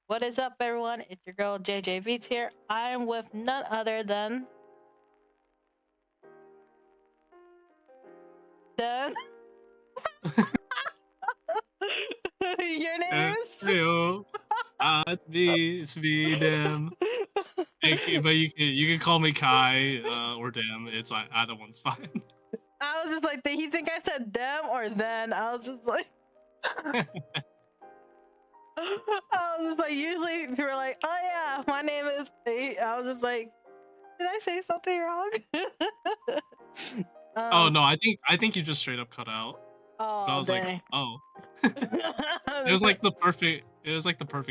What is up, everyone? It's your girl JJBEATS here. I am with none other than your name is. Heyo. It's me, them. But you can call me Khai or them. It's either one's fine. I was just like, did he think I said them or then? I was just like, usually people are like, oh yeah, my name is. I was just like, did I say something wrong? Oh no, I think you just straight up cut out. But I Oh was like, dang. oh. It was like the perfect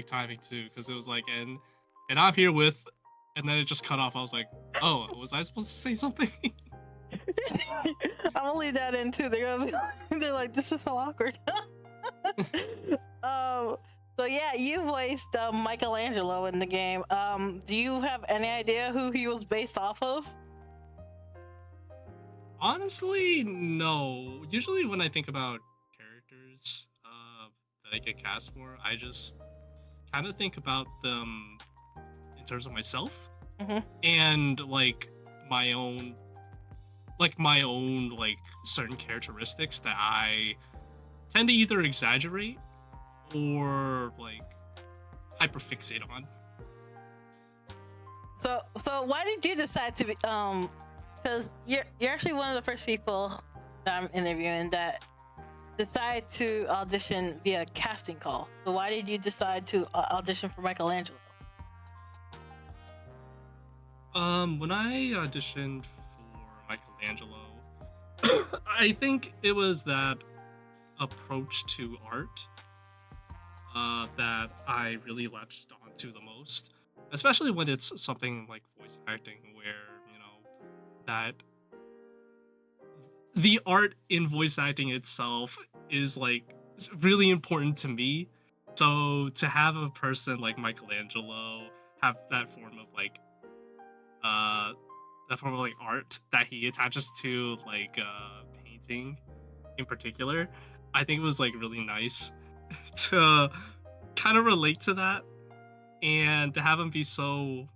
timing too, because it was like and I'm here with, and then it just cut off. I was like, oh, was I supposed to say something? I'm gonna leave that in too. They're like, this is so awkward. So yeah, you voiced Michaelangelo in the game. Do you have any idea who he was based off of? Honestly, no. Usually when I think about characters that I get cast for, I just kind of think about them in terms of myself and my own like certain characteristics that I tend to either exaggerate or like hyperfixate on. So why did you decide to be because you're actually one of the first people that I'm interviewing that decide to audition via casting call. So why did you decide to audition for Michaelangelo? When I auditioned for Michelangelo, I think it was that approach to art that I really latched onto the most, especially when it's something like voice acting, where that the art in voice acting itself is really important to me. So to have a person like Michelangelo have uh that form of like art that he attaches to painting in particular, I think it was like really nice to kind of relate to that, and to have him be so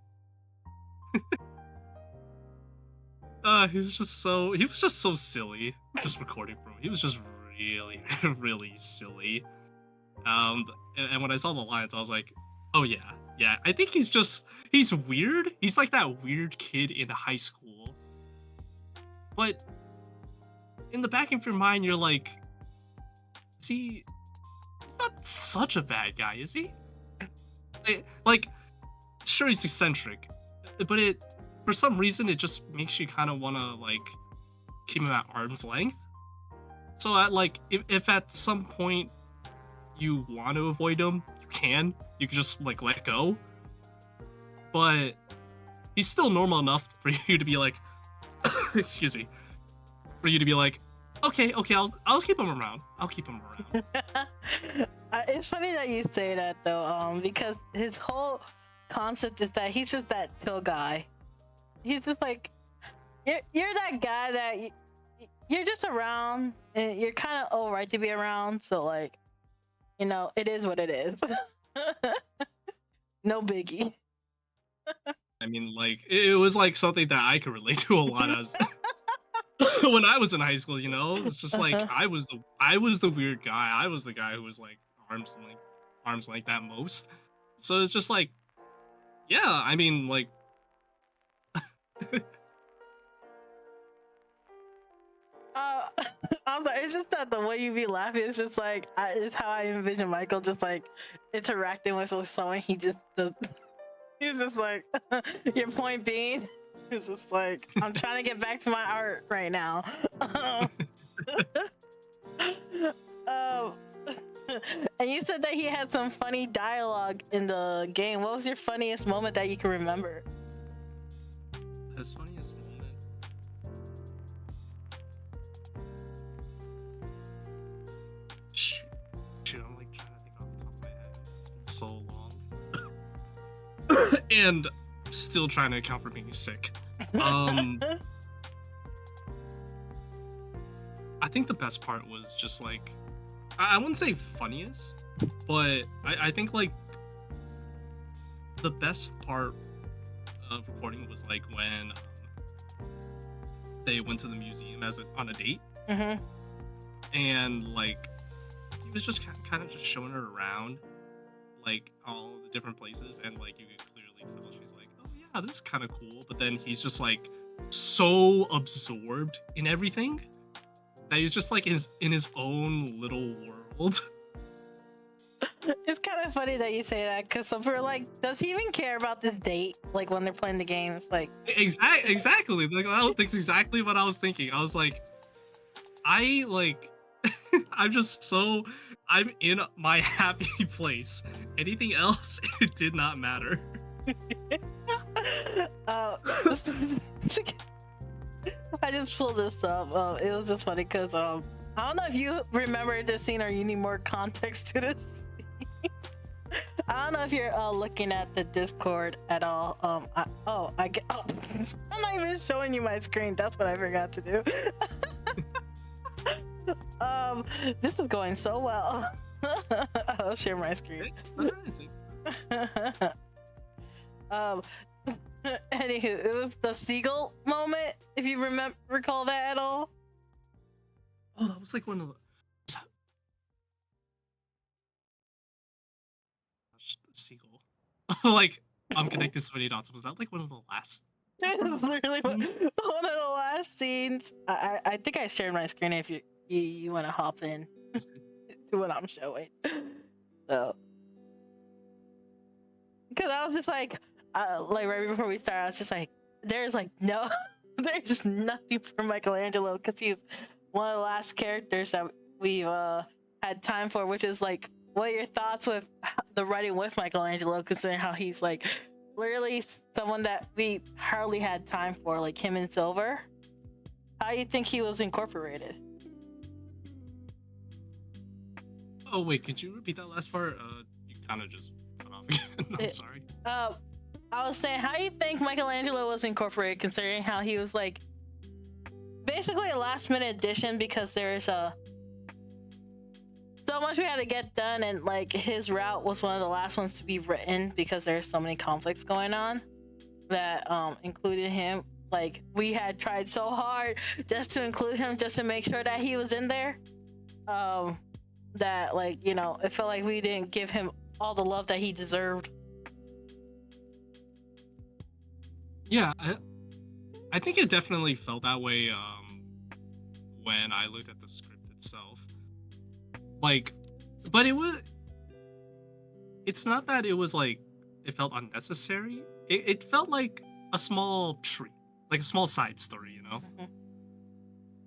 he was just so silly just recording for him. He was just really really silly. And when I saw the lines, I was like, oh yeah, I think he's weird. He's like that weird kid in high school, but in the back of your mind you're like, he's not such a bad guy, is he? Like, sure, he's eccentric, but for some reason it just makes you kind of want to like keep him at arm's length. So if at some point you want to avoid him, you can just like let go, but he's still normal enough for you to be like excuse me, for you to be like, okay, I'll keep him around. It's funny that you say that though, because his whole concept is that he's just that chill guy. He's just like, you're that guy that you're just around and you're kind of alright to be around. So like, it is what it is. No biggie. I mean, like, it was like something that I could relate to a lot as when I was in high school. It's just like I was the weird guy. I was the guy who was like arms length at most. So it's just like, yeah, I mean, like I'm sorry, it's just that the way you be laughing, it's just like, it's how I envision Michael just like interacting with someone. He's just like, your point being, it's just like, I'm trying to get back to my art right now. And you said that he had some funny dialogue in the game. What was your funniest moment that you can remember? his funniest moment. Shoot, I'm like trying to think off the top of my head. It's been so long. And still trying to account for being sick. I think the best part was just like, I wouldn't say funniest, but I think like the best part of recording was like when they went to the museum on a date, and like he was just kind of just showing her around, like all the different places, and like you could clearly tell she's like, oh yeah, this is kind of cool. But then he's just like so absorbed in everything that he's just like in his own little world. It's kind of funny that you say that, because some people are like, does he even care about this date? Like when they're playing the games, like Exactly. Like that's exactly what I was thinking. I was like, I'm in my happy place. Anything else, it did not matter. I just pulled this up. It was just funny because I don't know if you remember this scene or you need more context to this scene. I don't know if you're looking at the Discord at all. I'm not even showing you my screen. That's what I forgot to do. This is going so well. I'll share my screen. Anywho, it was the seagull moment, if you recall that at all. Oh, that was like one of the seagull. Like, I'm connected so many dots. Was that like one of the last? It was literally one of the last scenes. I think I shared my screen if you want to hop in to what I'm showing. So, because I was just like right before we started, I was just like, there's just nothing for Michaelangelo, because he's one of the last characters that we've had time for, which is like, what are your thoughts with the writing with Michaelangelo, considering how he's like literally someone that we hardly had time for, like him and Silver? How do you think he was incorporated? Oh wait, could you repeat that last part? You kind of just cut off again. I'm sorry. I was saying, how do you think Michaelangelo was incorporated, considering how he was like basically a last minute addition, because there's so much we had to get done, and like his route was one of the last ones to be written because there's so many conflicts going on that included him. Like, we had tried so hard just to include him, just to make sure that he was in there, that, like, you know, it felt like we didn't give him all the love that he deserved. Yeah, I think it definitely felt that way when I looked at the script itself. Like, but it's not that it was like, it felt unnecessary. It felt like a small treat, like a small side story, you know?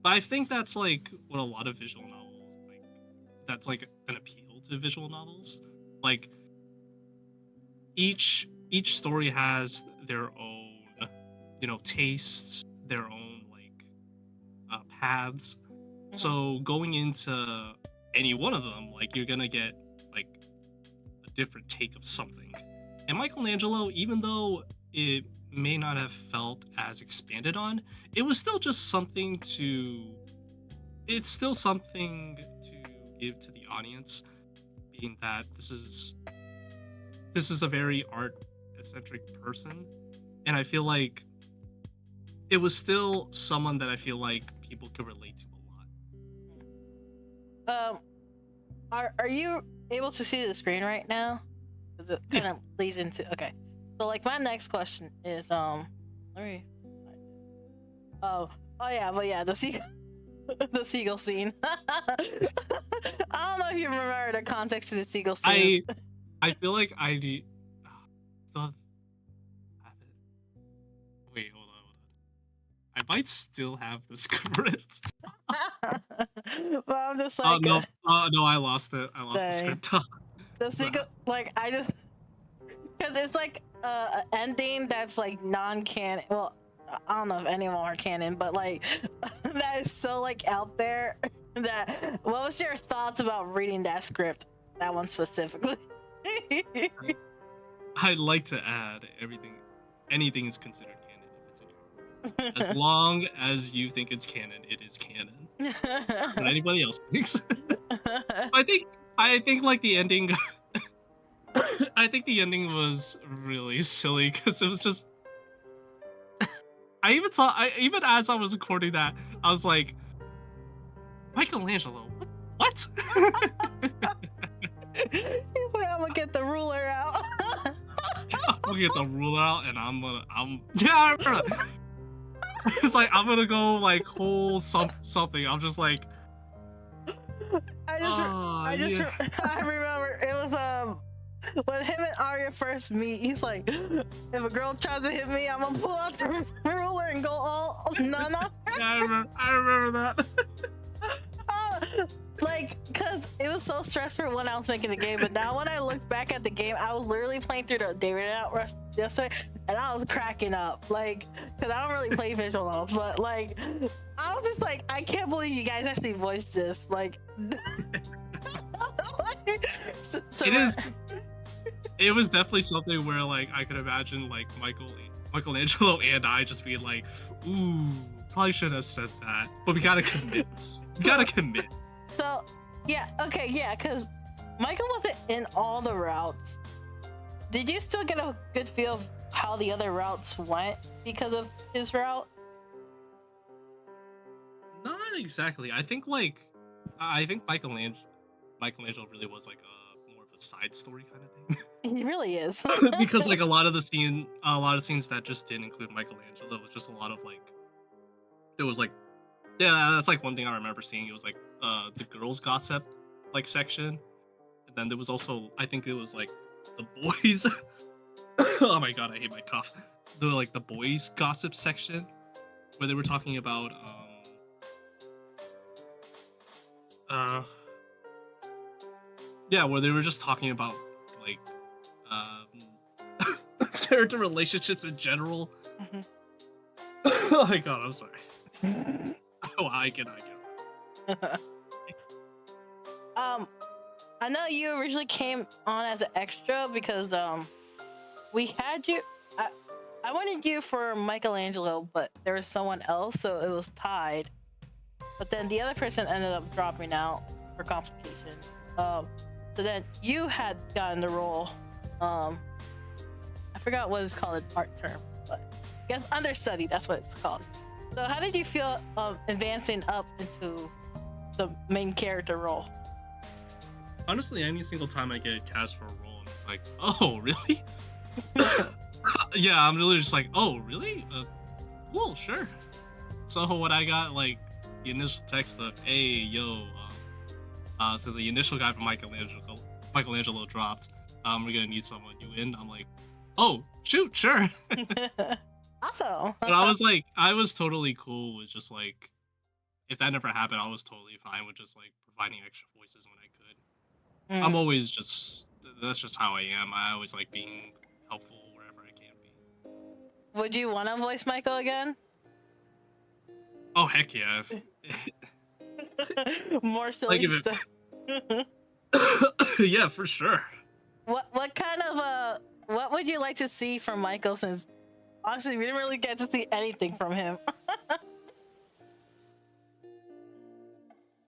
But I think that's like what a lot of visual novels, like, that's like an appeal to visual novels. Like, each story has their own, you know, tastes, their own like paths. So going into any one of them, like, you're gonna get like a different take of something. And Michaelangelo, even though it may not have felt as expanded on, it was still just something to give to the audience, being that this is a very art-centric person, and I feel like it was still someone that I feel like people could relate to a lot. Are you able to see the screen right now? Because it kind of leads into, okay. So like my next question is let me. Oh yeah, but yeah, the seagull scene. I don't know if you remember the context to the seagull scene. I feel like I need. Still have it. Wait, hold on. I might still have the script. But I'm just like, no, I lost it. I lost the script. The seagull, like, I just, because it's like an ending that's like non-canon. Well, I don't know if any of them are canon, but like that is so like out there. That, what was your thoughts about reading that script, that one specifically? I'd like to add anything is considered canon if it's in your world. As long as you think it's canon, it is canon. What anybody else thinks. I think like the ending I think the ending was really silly because it was just. Even as I was recording that, I was like, Michaelangelo, what? He's like, I'm gonna get the ruler out. I'm gonna get the ruler out, and yeah, I remember that. It's like I'm gonna go like whole something. I'm just like, I remember it was when him and Aria first meet. He's like, if a girl tries to hit me, I'm gonna pull out the ruler and go all nana. Yeah, I remember that. Like, cause it was so stressful when I was making the game, but now when I look back at the game, I was literally playing through the David out yesterday, and I was cracking up, like, cause I don't really play visual novels, but like, I was just like, I can't believe you guys actually voiced this, like. So It is. It was definitely something where like I could imagine like Michaelangelo and I just being like, ooh, probably should have said that, but we gotta commit. We gotta commit. So, yeah, okay, yeah, because Michael wasn't in all the routes. Did you still get a good feel of how the other routes went because of his route? Not exactly. I think Michaelangelo really was like more of a side story kind of thing. He really is. Because like a lot of scenes that just didn't include Michelangelo was just a lot of like, there was like, yeah, that's like one thing I remember seeing. It was like the girls gossip like section, and then there was also, I think it was like the boys. Oh my god, I hate my cough. The boys gossip section where they were talking about yeah, where they were just talking about like character relationships in general. Mhm. Oh my god, I'm sorry. Oh, I get. I know you originally came on as an extra because we had you. I wanted you for Michaelangelo, but there was someone else, so it was tied. But then the other person ended up dropping out for complication. So then you had gotten the role. I forgot what it's called, an art term, but I guess understudy. That's what it's called. So how did you feel advancing up into the main character role? Honestly, any single time I get cast for a role, I'm just like, oh, really? Yeah, I'm really just like, oh, really? Cool, sure. So when I got like the initial text of, hey, yo, so the initial guy from Michaelangelo dropped. We're gonna need someone. You in? I'm like, oh, shoot, sure. Awesome. But I was totally cool with just like, if that never happened, I was totally fine with just like providing extra voices when I could. I'm always just, that's just how I am. I always like being helpful wherever I can be. Would you want to voice Michael again? Oh, heck yeah. More silly Like stuff. Yeah, for sure. What kind of what would you like to see from Michael, since honestly we didn't really get to see anything from him?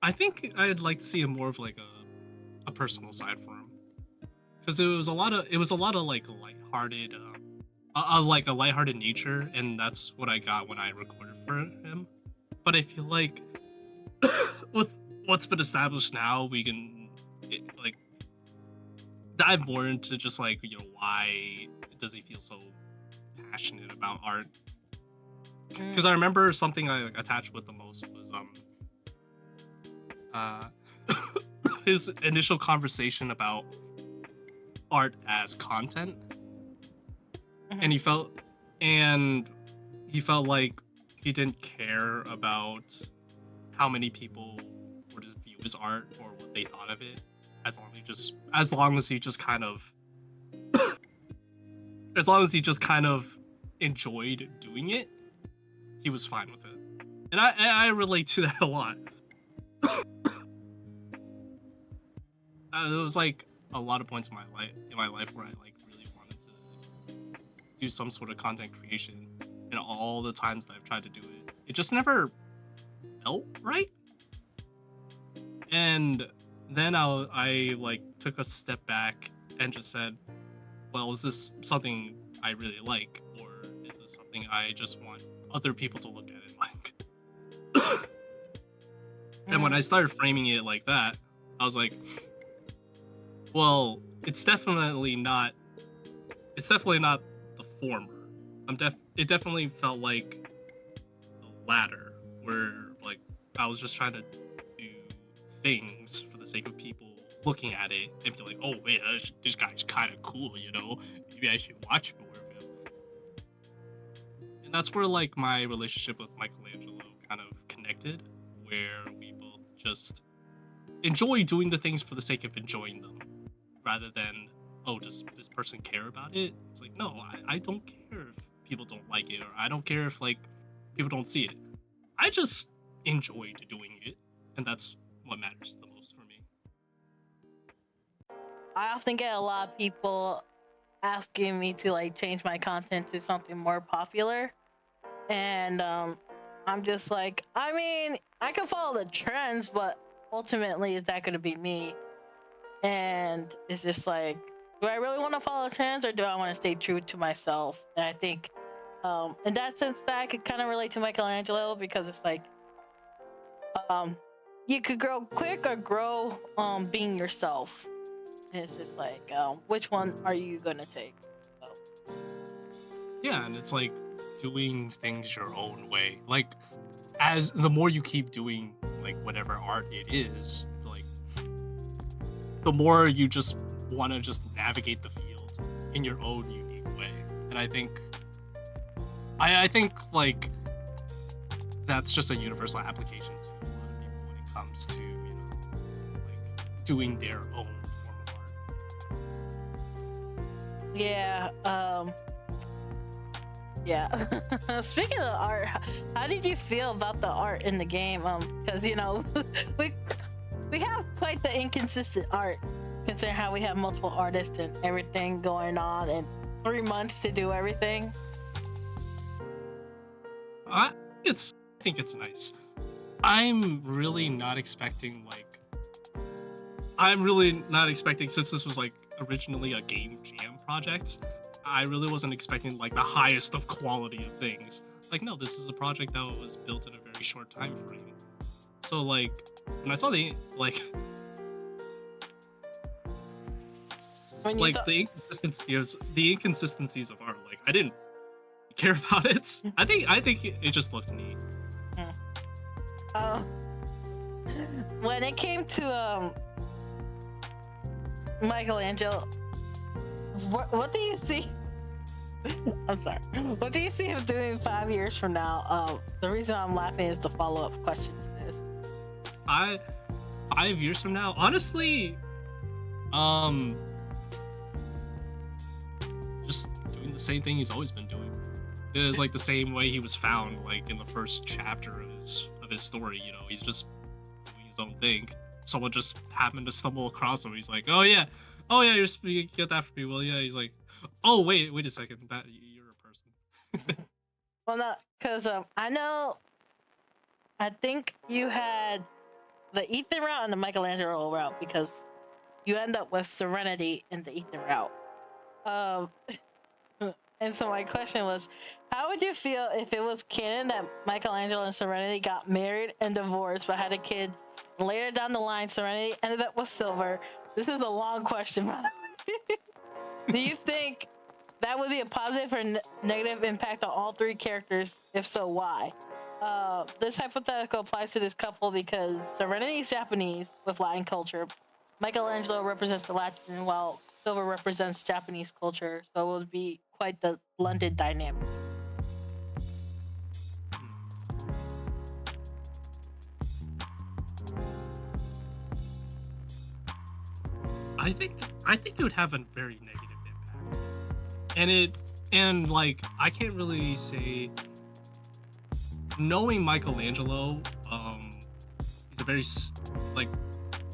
I think I'd like to see more of like a personal side for him, because it was a lot of like lighthearted, like a lighthearted nature, and that's what I got when I recorded for him. But I feel like with what's been established now, we can like dive more into just like, you know, why does he feel so passionate about art? Because I remember something I like, attached with the most was his initial conversation about art as content. And he felt like he didn't care about how many people were to view his art or what they thought of it, as long as he just kind of enjoyed doing it, he was fine with it. And I relate to that a lot. There was like a lot of points in my life where I like really wanted to do some sort of content creation, and all the times that I've tried to do it, it just never felt right. And then I like took a step back and just said, well, is this something I really like, or is this something I just want other people to look at and like? And when I started framing it like that, I was like, well, it's definitely not the former. It definitely felt like the latter, where like I was just trying to do things for the sake of people looking at it and be like, oh wait, this guy's kind of cool, you know? Maybe I should watch more of him. And that's where like my relationship with Michaelangelo kind of connected, where we both just enjoy doing the things for the sake of enjoying them, rather than, oh, does this person care about it? It's like, no, I don't care if people don't like it, or I don't care if like people don't see it. I just enjoyed doing it, and that's what matters the most for me. I often get a lot of people asking me to like change my content to something more popular, and I'm just like, I mean, I can follow the trends, but ultimately, is that going to be me? And it's just like, do I really want to follow trends, or do I want to stay true to myself? And I think, in that sense, that I could kind of relate to Michaelangelo, because it's like, you could grow quick or grow being yourself. And it's just like, which one are you gonna take? So. Yeah, and it's like doing things your own way. Like, as the more you keep doing like whatever art it is, like the more you just want to just navigate the field in your own unique way. And I think like that's just a universal application to a lot of people when it comes to, you know, like doing their own form of art. Yeah. Yeah. Speaking of art, how did you feel about the art in the game? Because you know, we have quite the inconsistent art, considering how we have multiple artists and everything going on, and 3 months to do everything. I think it's nice. I'm really not expecting since this was like originally a game jam project, I really wasn't expecting like the highest of quality of things. Like, no, this is a project that was built in a very short time frame. So like when I saw the like the inconsistencies of art, like I didn't care about it. I think it just looked neat. When it came to Michaelangelo, what do you see? I'm sorry. What do you see him doing 5 years from now? The reason I'm laughing is the follow-up question to this. 5 years from now, honestly, just doing the same thing he's always been doing. It is like the same way he was found, like in the first chapter of his story. You know, he's just doing his own thing. Someone just happened to stumble across him. He's like, oh yeah, you get that for me, will ya? He's like, oh wait a second, that you're a person. Well, no, because I think you had the Ethan route and the Michaelangelo route, because you end up with Serenity in the Ethan route. And so my question was, how would you feel if it was canon that Michaelangelo and Serenity got married and divorced but had a kid, and later down the line Serenity ended up with Silver? This is a long question. Do you think that would be a positive or negative impact on all three characters? If so, why? This hypothetical applies to this couple because Serenity is Japanese with Latin culture. Michaelangelo represents the Latin, while Silver represents Japanese culture, so it would be quite the blended dynamic. I think it would have a very negative impact, and like I can't really say. Knowing Michaelangelo,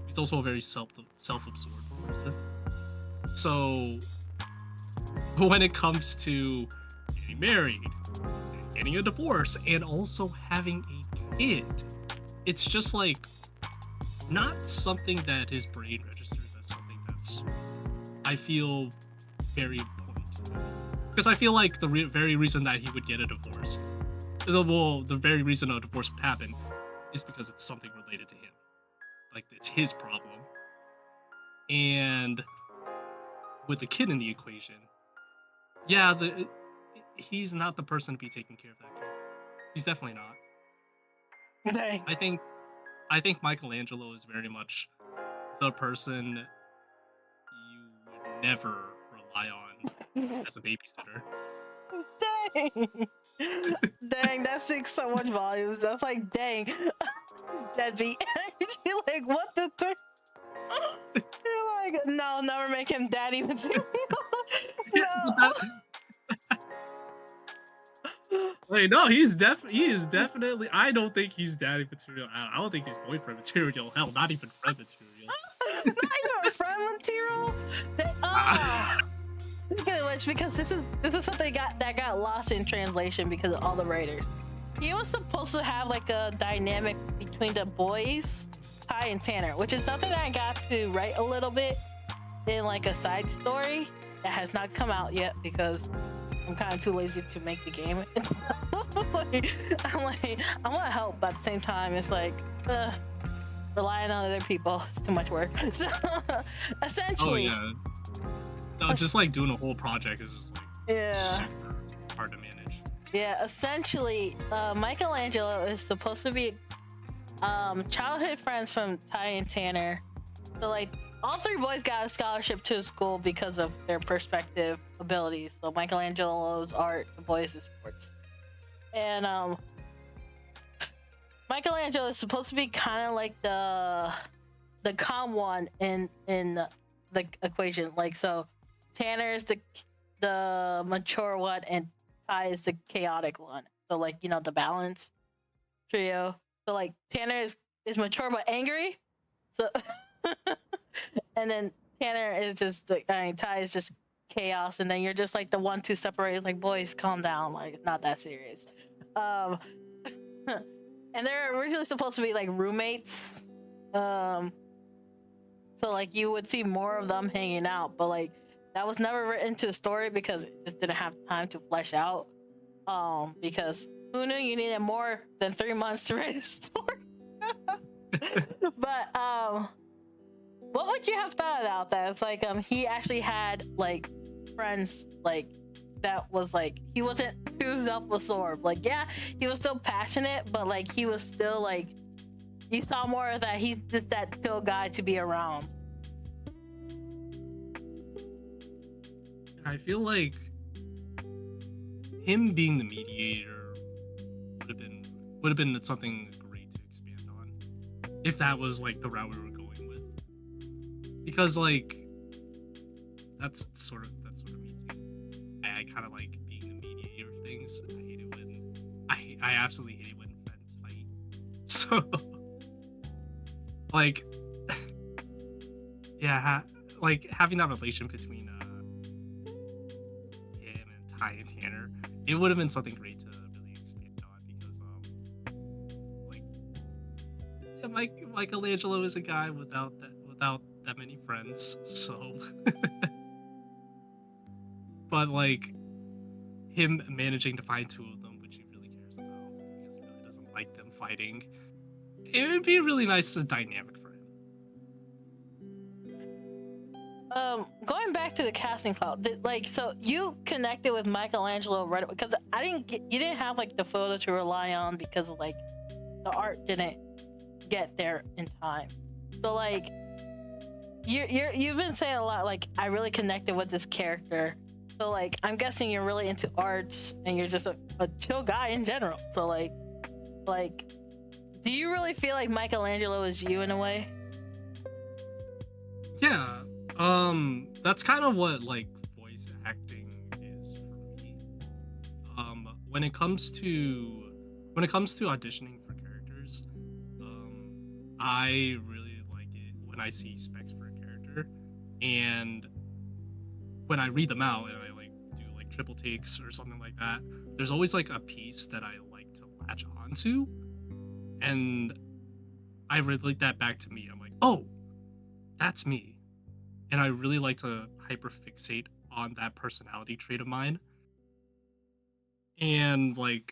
he's also a very self-absorbed person. So when it comes to getting married, and getting a divorce, and also having a kid, it's just like not something that his brain registers as something that's, I feel, very Because I feel like the very reason that he would get a divorce, the very reason a divorce would happen, is because it's something related to him. Like it's his problem. And with the kid in the equation, yeah, he's not the person to be taking care of that kid. He's definitely not. Dang. I think Michaelangelo is very much the person you would never rely on as a babysitter. Dang. Dang, that speaks so much volumes. That's like, dang, deadbeat. You're like, what the You're like, no, never make him daddy material. No. Wait, no, he is definitely. I don't think he's daddy material. I don't think he's boyfriend material. Hell, not even friend material. Not even friend material. Speaking of which, because this is something that got lost in translation because of all the writers. He was supposed to have like a dynamic between the boys, Khai and Tanner, which is something that I got to write a little bit in like a side story that has not come out yet because I'm kind of too lazy to make the game. I'm like, I want to help, but at the same time, it's like, relying on other people is too much work. So, essentially. Oh yeah. No, just like doing a whole project is just like super hard to manage. Yeah, essentially, Michaelangelo is supposed to be childhood friends from Khai and Tanner. So like, all three boys got a scholarship to the school because of their perspective abilities. So Michelangelo's art, the boys is sports. And Michelangelo is supposed to be kind of like the calm one in the equation. Like, so Tanner is the mature one and Khai is the chaotic one. So like, you know, the balance trio. So like Tanner is mature but angry. So and then Tanner is just like, I mean, Khai is just chaos, and then you're just like the 1-2 separated, like, boys, calm down, like it's not that serious. And they're originally supposed to be like roommates. So like you would see more of them hanging out, but like that was never written into the story because it just didn't have time to flesh out. Because who knew you needed more than 3 months to write a story? But what would you have thought about that? It's like he actually had like friends like that was like he wasn't too self-absorbed. Like, yeah, he was still passionate, but like he was still like you saw more of that. He's just that chill guy to be around. I feel like him being the mediator would have been something great to expand on if that was like the route we were going with. Because like that's sort of me too. I kind of like being the mediator of things. I hate it when I absolutely hate it when friends fight. So like yeah, like having that relation between him and Khai and Tanner, it would have been something great to really expand on because like yeah, Michaelangelo is a guy without that many friends, so but like him managing to find 2 of them, which he really cares about because he really doesn't like them fighting, it would be a really nice dynamic for him. Going back to the casting call, so you connected with Michaelangelo right away because you didn't have like the photo to rely on because of like the art didn't get there in time. So like you've been saying a lot like I really connected with this character. So like I'm guessing you're really into arts and you're just a chill guy in general. So like do you really feel like Michaelangelo is you in a way? Yeah. That's kind of what like voice acting is for me. When it comes to auditioning for characters, I really like it when I see specs for a character, and when I read them out and I like do like triple takes or something like that, there's always like a piece that I like to latch onto, and I relate that back to me. I'm like, oh, that's me. And I really like to hyperfixate on that personality trait of mine And with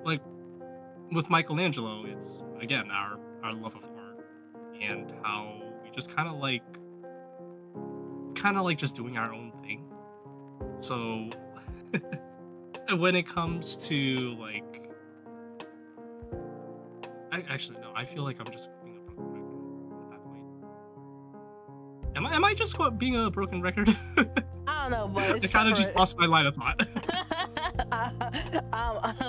like with Michelangelo, it's again our love of art and how we just kind of like just doing our own thing. So when it comes to actually no, I feel like I'm just being a broken record at that point. Am I just being a broken record? I don't know, but I it's kind of just separate. lost my line of thought.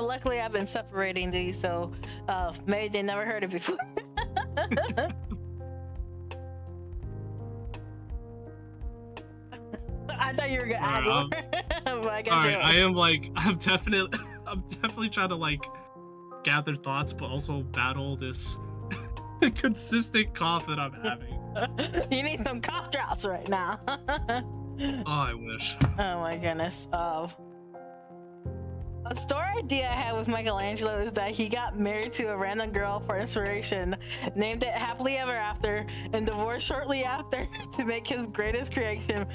Luckily, I've been separating these, so maybe they never heard it before. I thought you were gonna add more, but I guess All right, you're I am I'm definitely trying to gather thoughts, but also battle this consistent cough that I'm having. You need some cough drops right now. Oh, I wish. Oh my goodness. A story idea I had with Michelangelo is that he got married to a random girl for inspiration, named it Happily Ever After, and divorced shortly after to make his greatest creation,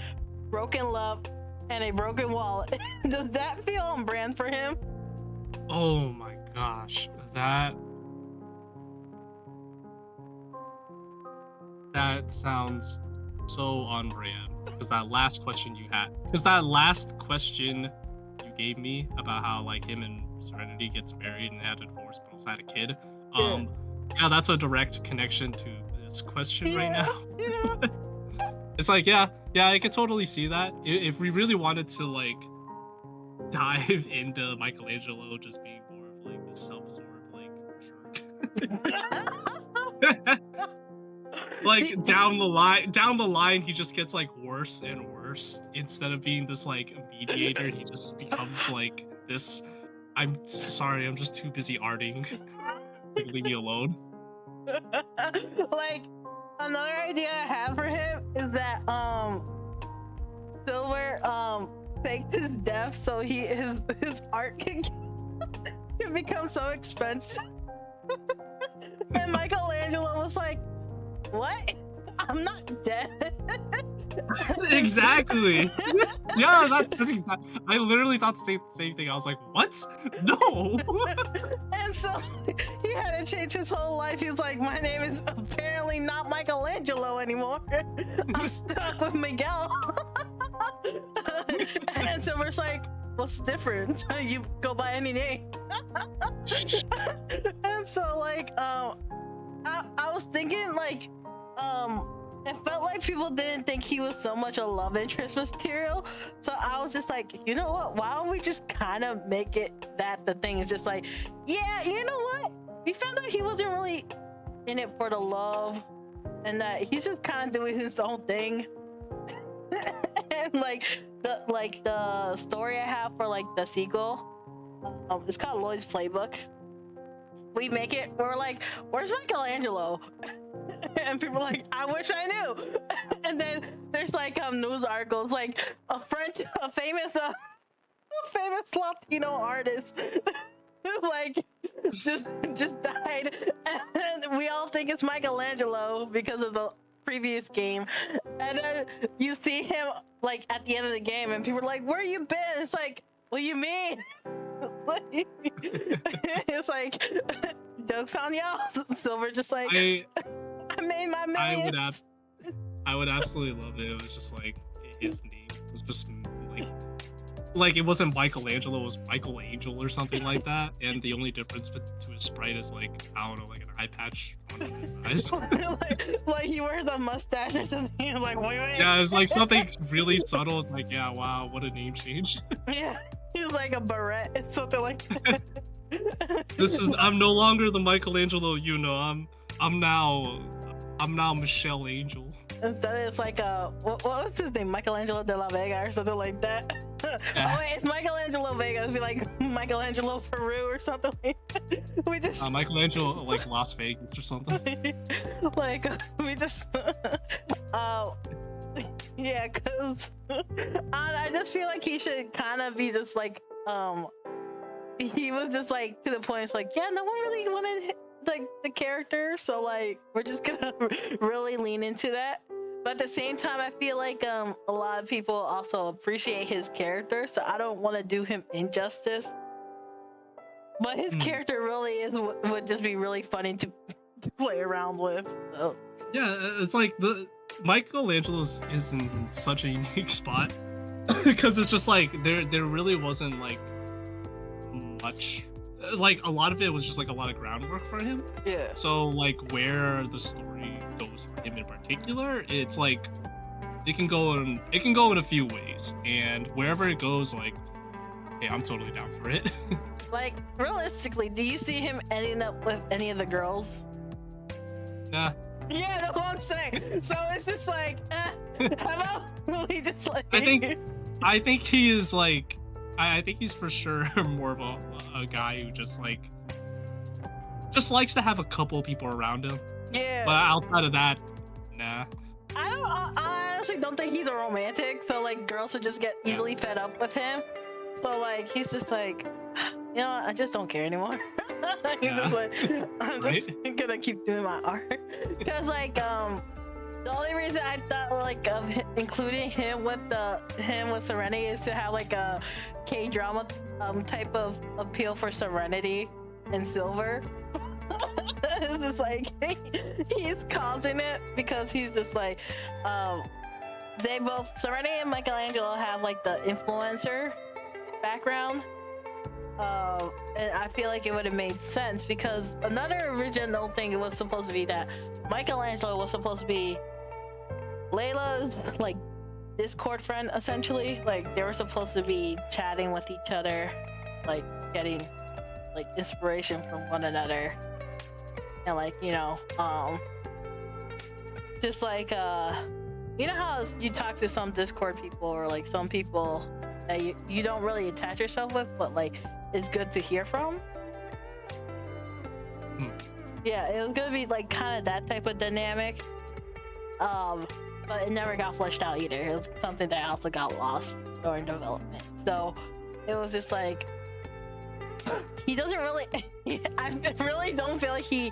Broken Love and a Broken Wallet. Does that feel on brand for him? Oh my gosh, that sounds so on brand. Because that last question you gave me about how him and Serenity gets married and had a divorce but also had a kid. Yeah, that's a direct connection to this question right now. Yeah. It's yeah, I could totally see that. If we really wanted to dive into Michelangelo just being more of this self-absorbed jerk. Down the line he just gets worse and worse. Instead of being this mediator, he just becomes this I'm sorry, I'm just too busy arting. Leave me alone. Another idea I have for him is that Silver faked his death so his art can become so expensive. And Michelangelo was like, what? I'm not dead. Exactly. Yeah, that's exactly. I literally thought the same thing. I was like, what? No. And so he had to change his whole life. He was like, my name is apparently not Michelangelo anymore. I'm stuck with Miguel. And so we're like, what's different? You go by any name. And so I was thinking it felt like people didn't think he was so much a love interest material. So I was just like, you know what? Why don't we just kind of make it that the thing is just yeah, you know what? We found out he wasn't really in it for the love and that he's just kind of doing his own thing. And the story I have for the sequel, it's called Lloyd's Playbook. We make it, we're like, where's Michelangelo? And people are like, I wish I knew. And then there's news articles a famous Latino artist just died, and we all think it's Michelangelo because of the previous game. And then you see him at the end of the game and people are like, where you been? It's like, what do you mean? It's jokes on y'all. Silver just I made my millions. I would absolutely love it. It was just his name was just it wasn't Michelangelo, it was Michael Angel or something like that. And the only difference to his sprite is I don't know, an eye patch on his eyes. He wears a mustache or something. Wait. Yeah, it's something really subtle. It's yeah, wow, what a name change. Yeah, he's a beret. It's something like that. I'm no longer the Michelangelo, I'm now Michelle Angel. It's what was his name? Michelangelo de la Vega or something like that. Yeah. Oh wait, it's Michelangelo Vega. It'd be Michelangelo Peru or something like that. We just Michelangelo Las Vegas or something. We just yeah, cause I just feel like he should kind of be just he was just to the point. It's yeah, no one really wanted the character, so we're just gonna really lean into that. But at the same time, I feel like a lot of people also appreciate his character, so I don't want to do him injustice. But his character really is would just be really funny to play around with. So. Yeah, it's like Michelangelo is in such a unique spot because it's just like there really wasn't like much, like a lot of it was just like a lot of groundwork for him. Yeah. So like where the story goes for him in particular, it's like it can go in a few ways, and wherever it goes, like, hey, I'm totally down for it. Like realistically, do you see him ending up with any of the girls? Nah. Yeah, that's what I'm saying. So it's just like, how about we just like? I think he is like, I think he's for sure more of a guy who just likes to have a couple people around him. Yeah. But outside of that, nah. I honestly don't think he's a romantic. So like, girls would just get easily fed up with him. So like, he's just like, you know what? I just don't care anymore. He's just like, I'm just gonna keep doing my art. Cause like, the only reason I thought like of including him with Serenity is to have like a K-drama type of appeal for Serenity and Silver. It's just like he's causing it because he's just like, they both, Serenity and Michaelangelo, have like the influencer background. And I feel like it would have made sense because another original thing was supposed to be that Michaelangelo was supposed to be Layla's like Discord friend, essentially. Like they were supposed to be chatting with each other, like getting like inspiration from one another, and like, you know, just like you know how you talk to some Discord people or like some people that you don't really attach yourself with, but like it's good to hear from. Yeah, it was gonna be like kind of that type of dynamic, but it never got fleshed out either. It was something that also got lost during development. So it was just like, he doesn't really I really don't feel like he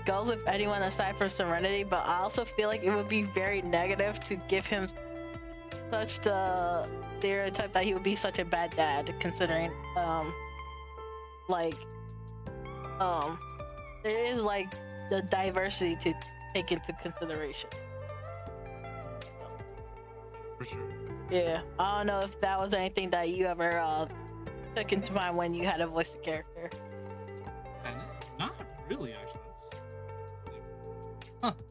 goes with anyone aside from Serenity, but I also feel like it would be very negative to give him such the stereotype that he would be such a bad dad, considering there is like the diversity to take into consideration. For sure. Yeah, I don't know if that was anything that you ever took into mind when you had to voice the character. Not really, actually. That's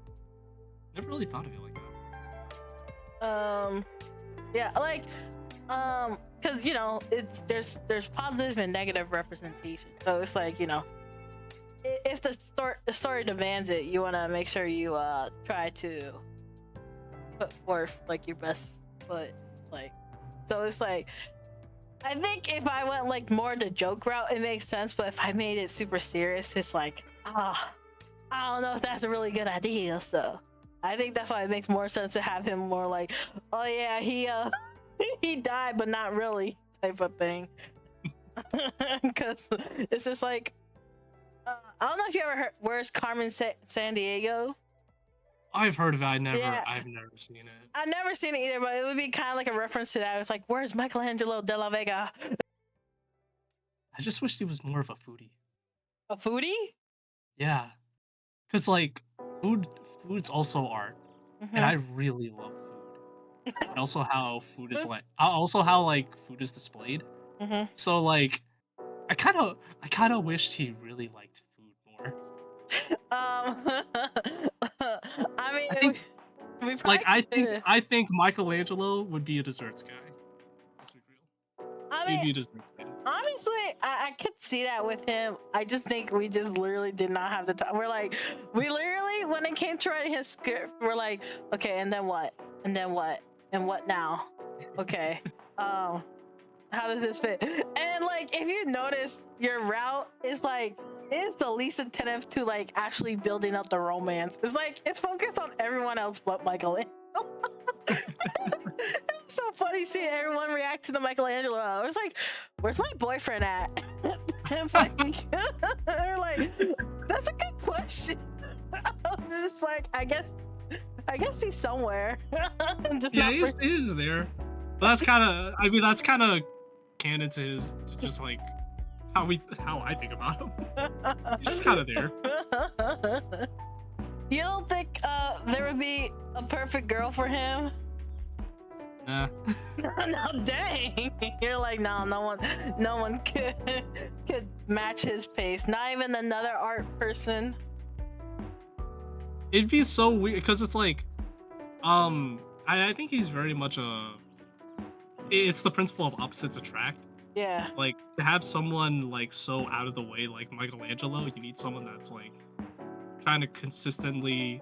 never really thought of it like that. Yeah, like because you know, there's positive and negative representation, so it's like, you know, if the story demands it, you want to make sure you try to put forth like your best foot, like, so it's like, I think if I went like more the joke route, it makes sense, but if I made it super serious, it's like, I don't know if that's a really good idea. So I think that's why it makes more sense to have him more like, oh yeah, he died but not really type of thing. Because it's just like, I don't know if you ever heard, where's Carmen San Diego? I've heard of it. I've never seen it. I've never seen it either, but it would be kind of like a reference to that. It's like, where's Michaelangelo de la Vega? I just wished he was more of a foodie. A foodie? Yeah, because like food's also art, and I really love food. And also how food is food is displayed. So like, I kind of wished he really liked food more. I think Michaelangelo would be a desserts guy. Let's be real. He'd be a desserts guy. Honestly, I could see that with him. I just think we just literally did not have the time. We literally, when it came to writing his script, we're like, okay, and then what? And then what? And what now? Okay. How does this fit? And like, if you notice, your route is like, it's the least attentive to like actually building up the romance. It's like, it's focused on everyone else but Michaelangelo. It's so funny seeing everyone react to the Michaelangelo. I was like, where's my boyfriend at? It's like, they're like, that's a good question. I was just like, I guess I guess he's somewhere. Just Yeah, not he is there. But that's kind of, I mean, that's kind of canon to his, to just like how I think about him. He's just kind of there. You don't think there would be a perfect girl for him? Nah. No, dang. You're like, no one could match his pace. Not even another art person. It'd be so weird because it's like, I think he's very much it's the principle of opposites attract. Yeah. Like to have someone like so out of the way like Michelangelo, you need someone that's like trying to consistently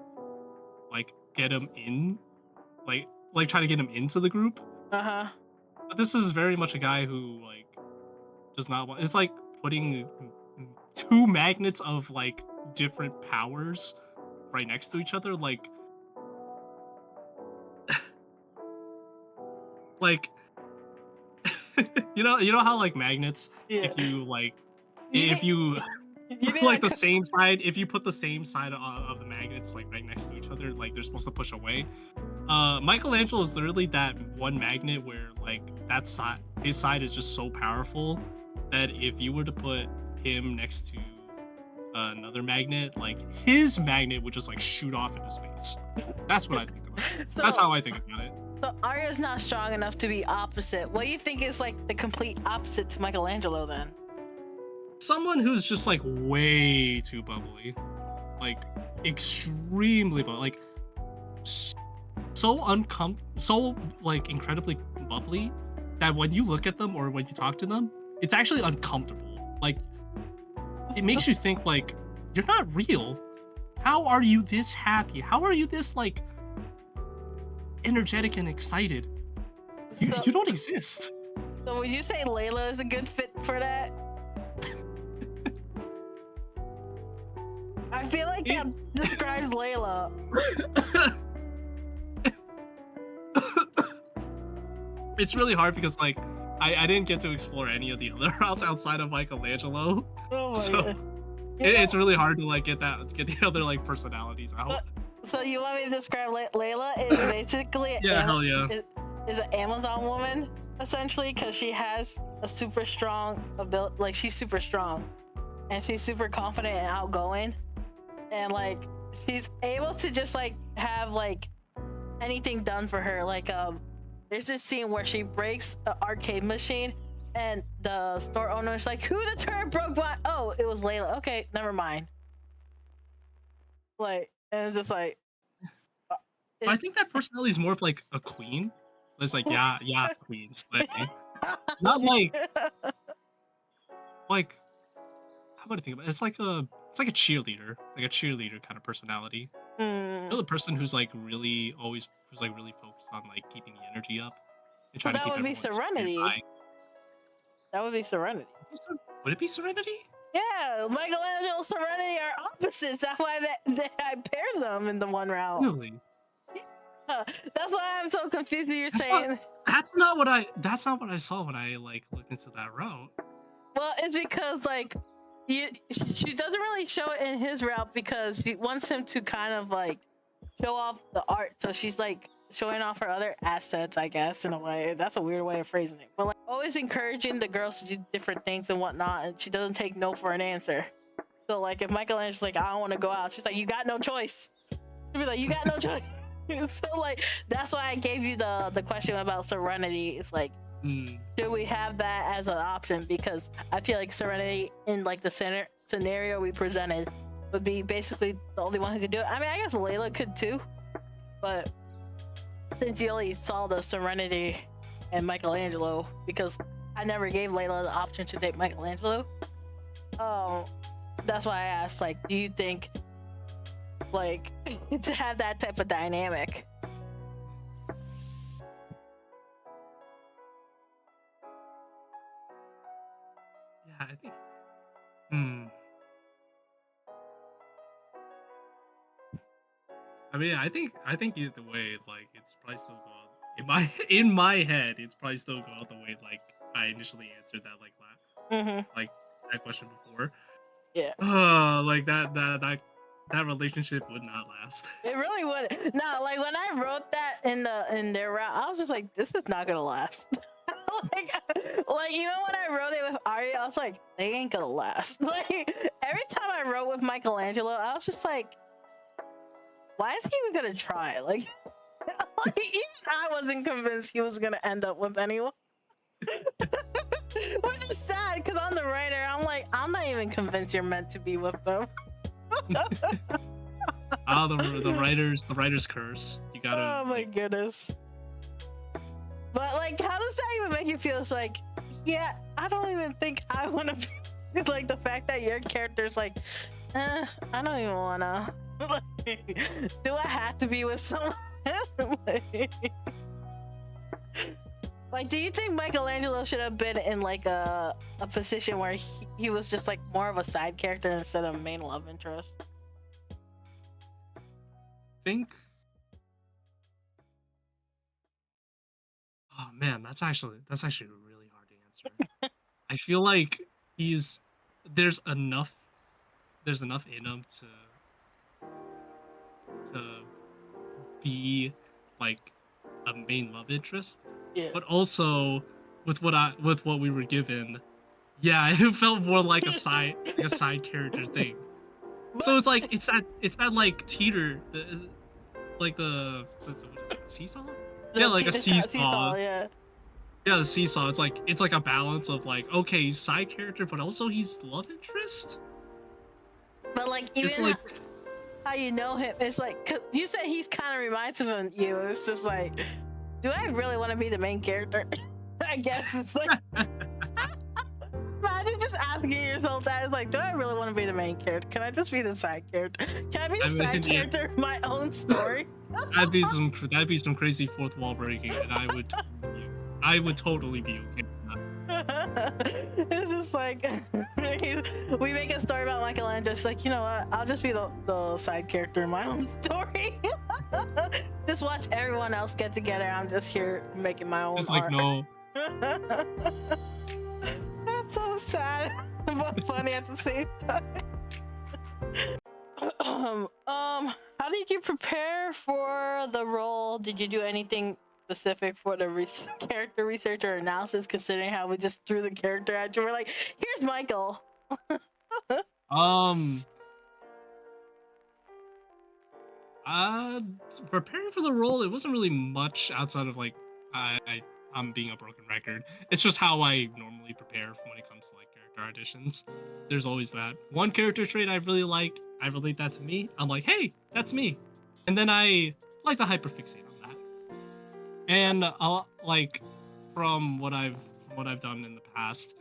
like get him in, like trying to get him into the group. Uh-huh. But this is very much a guy who like does not want. It's like putting two magnets of like different powers right next to each other, like like you know how like magnets, Yeah. if you like You if need- you You need like a the same side, if you put the same side of the magnets like right next to each other, like they're supposed to push away. Michelangelo is literally that one magnet where like that side, his side is just so powerful that if you were to put him next to another magnet, like his magnet would just like shoot off into space. That's what I think about it. So, That's how I think about it. So Aria's not strong enough to be opposite. What do you think is like the complete opposite to Michelangelo then? Someone who's just like way too bubbly, like extremely bubbly, like so like incredibly bubbly that when you look at them or when you talk to them, it's actually uncomfortable. Like it makes you think like you're not real. How are you this happy? How are you this like energetic and excited? You don't exist. So would you say Layla is a good fit for that? I feel like that describes Layla. It's really hard because like I didn't get to explore any of the other routes outside of Michelangelo, Oh my so God. it's really hard to like get the other like personalities out. So you want me to describe Layla is basically Yeah, hell yeah. Is an Amazon woman essentially because she has a super strong ability. Like she's super strong, and she's super confident and outgoing, and like she's able to just like have like anything done for her. Like there's this scene where she breaks an arcade machine, and the store owner is like, "Who the turd broke my?" Oh, it was Layla. Okay, never mind. Like, and it's just like. I think that personality is more of like a queen. It's like yeah, queen, slay. Not like how about I think about it? It's like a cheerleader, kind of personality. You know, the person who's like really who's like really focused on like keeping the energy up and So trying to that keep would be everyone's spirit Serenity. high. That would be Serenity. Would it be Serenity? Yeah, Michelangelo and Serenity are opposites. That's why I paired them in the one route. Really? That's why I'm so confused. You're saying that's not what I saw when I like looked into that route. Well, it's because like she doesn't really show it in his route because she wants him to kind of like show off the art. So she's like showing off her other assets, I guess, in a way. That's a weird way of phrasing it. But like always encouraging the girls to do different things and whatnot, and she doesn't take no for an answer. So like if Michelangelo's like, I don't want to go out, she's like, you got no choice. She'll be like, you got no choice. So like that's why I gave you the question about Serenity. It's like, do we have that as an option? Because I feel like Serenity in like the scenario we presented would be basically the only one who could do it. I mean, I guess Layla could too, but since you only saw the Serenity and Michelangelo, because I never gave Layla the option to date Michelangelo, that's why I asked, like, do you think like to have that type of dynamic? Yeah, I think. I mean, I think either way, like it's probably still going in my head. It's probably still going the way like I initially answered that like that question before. Yeah. Like that that relationship would not last. It really would. No, like when I wrote that in their route, I was just like, this is not gonna last. like even when I wrote it with Aria, I was like, they ain't gonna last. Like every time I wrote with Michaelangelo, I was just like, why is he even gonna try? Like, like even I wasn't convinced he was gonna end up with anyone. Which is sad because I'm the writer. I'm like, I'm not even convinced you're meant to be with them. The writer's curse. You gotta. Oh my goodness. But like, how does that even make you feel? It's like, yeah, I don't even think I want to be like the fact that your character's like, I don't even wanna. Like, do I have to be with someone? Like, do you think Michaelangelo should have been in like a position where he was just like more of a side character instead of main love interest? Think. Oh man, that's actually really hard to answer. I feel like there's enough in him to be like a main love interest. Yeah. But also with what we were given, yeah, it felt more like a side character thing. So it's like it's that like teeter, what is it, seesaw? Yeah, like a seesaw. Yeah. Yeah, the seesaw. It's like a balance of like, okay, he's side character, but also he's love interest. But like even It's like how you know him, it's like, cause you said he's kind of reminds him of you. It's just like, do I really want to be the main character? I guess it's like, imagine just asking yourself that. It's like, do I really want to be the main character? Can I just be the side character? Can I be the side character of my own story? that'd be some crazy fourth wall breaking, and I would totally be okay with that. It's just like we make a story about Michelangelo. It's like, you know what? I'll just be the side character in my own story. Just watch everyone else get together. I'm just here making my own. Just art. like no. That's so sad, but funny at the same time. How did you prepare for the role? Did you do anything specific for the character research or analysis, considering how we just threw the character at you? We're like, here's Michael. Preparing for the role, it wasn't really much outside of like I'm being a broken record. It's just how I normally prepare when it comes to like character auditions. There's always that one character trait I really like. I relate that to me. I'm like, hey, that's me. And then I like to hyperfixate on that. And I'll like from what I've done in the past,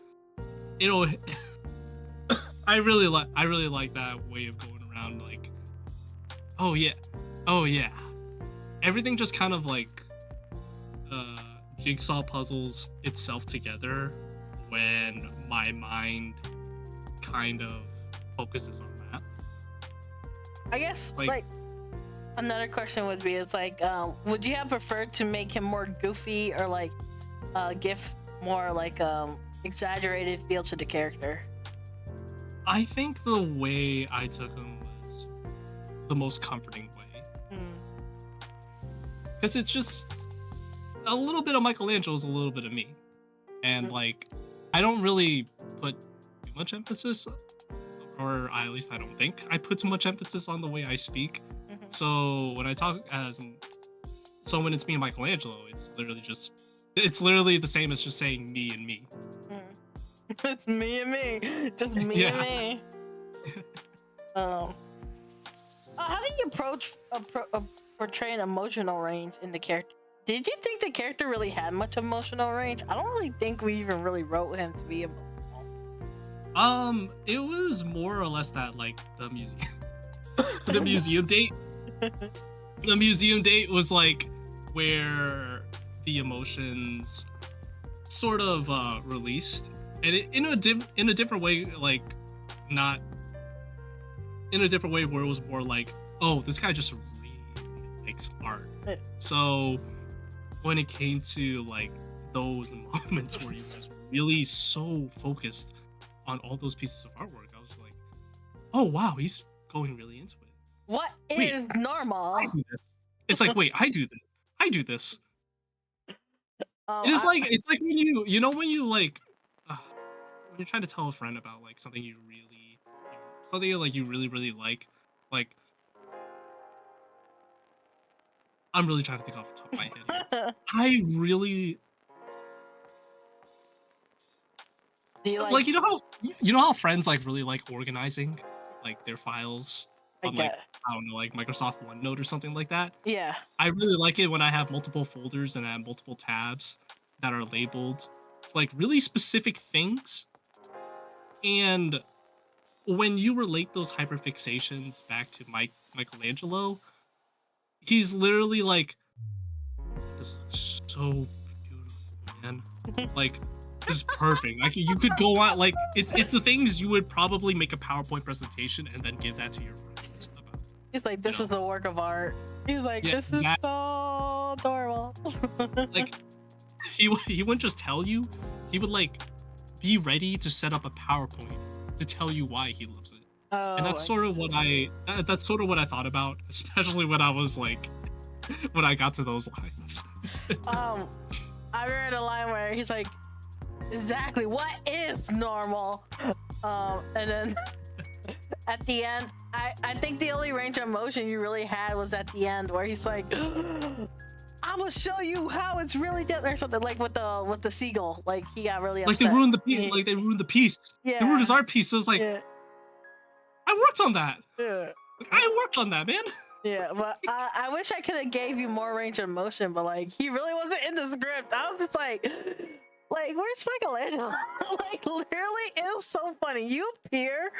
I really like that way of going around like, oh yeah. Everything just kind of like jigsaw puzzles itself together when my mind kind of focuses on that. I guess like another question would be, it's like, would you have preferred to make him more goofy or like give more like exaggerated feel to the character? I think the way I took him was the most comforting way. Because it's just a little bit of Michaelangelo is a little bit of me. And like, I don't really put too much emphasis, or at least I don't think I put too much emphasis on the way I speak. So when I talk when it's me and Michaelangelo, it's literally the same as just saying me and me. It's me and me. Just me and me. How do you approach portraying emotional range in the character? Did you think the character really had much emotional range? I don't really think we even really wrote him to be emotional. It was more or less that like the museum the museum date. The museum date was like where the emotions sort of released, and in a different way, like not in a different way where it was more like, oh, this guy just really likes art. So when it came to like those moments where he was really so focused on all those pieces of artwork, I was like, oh wow, he's going really into it. What Wait, is normal? I do this. It's like, wait, I do this. I do this. Oh, It is like it's like when you know when you like when you're trying to tell a friend about like something something like you really like I'm really trying to think off the top of my head here. I really do you like you know how friends like really like organizing like their files I on like get. I don't know like Microsoft OneNote or something like that. Yeah. I really like it when I have multiple folders and I have multiple tabs that are labeled for, like really specific things. And when you relate those hyperfixations back to Michelangelo, he's literally like, "This looks so beautiful, man. Like, this is perfect. Like, you could go on like it's the things you would probably make a PowerPoint presentation and then give that to your friends about." He's like, this is a work of art. He's like, Yeah, this is so adorable. Like, he wouldn't just tell you. He would like be ready to set up a PowerPoint to tell you why he loves it. Oh, And that's sort of what that's sort of what I thought about, especially when I was like when I got to those lines. I read a line where he's like, exactly what is normal? And then at the end, I think the only range of motion you really had was at the end where he's like, I'm gonna show you how it's really done, or something like with the seagull. Like he got really upset. Like they ruined the piece. Like they ruined the piece. Yeah. They ruined his art piece. So it's like, yeah. I worked on that. Yeah. Like, I worked on that, man. Yeah, but I wish I could have gave you more range of motion, but like he really wasn't in the script. I was just like where's Michaelangelo? Like literally, it was so funny. You appear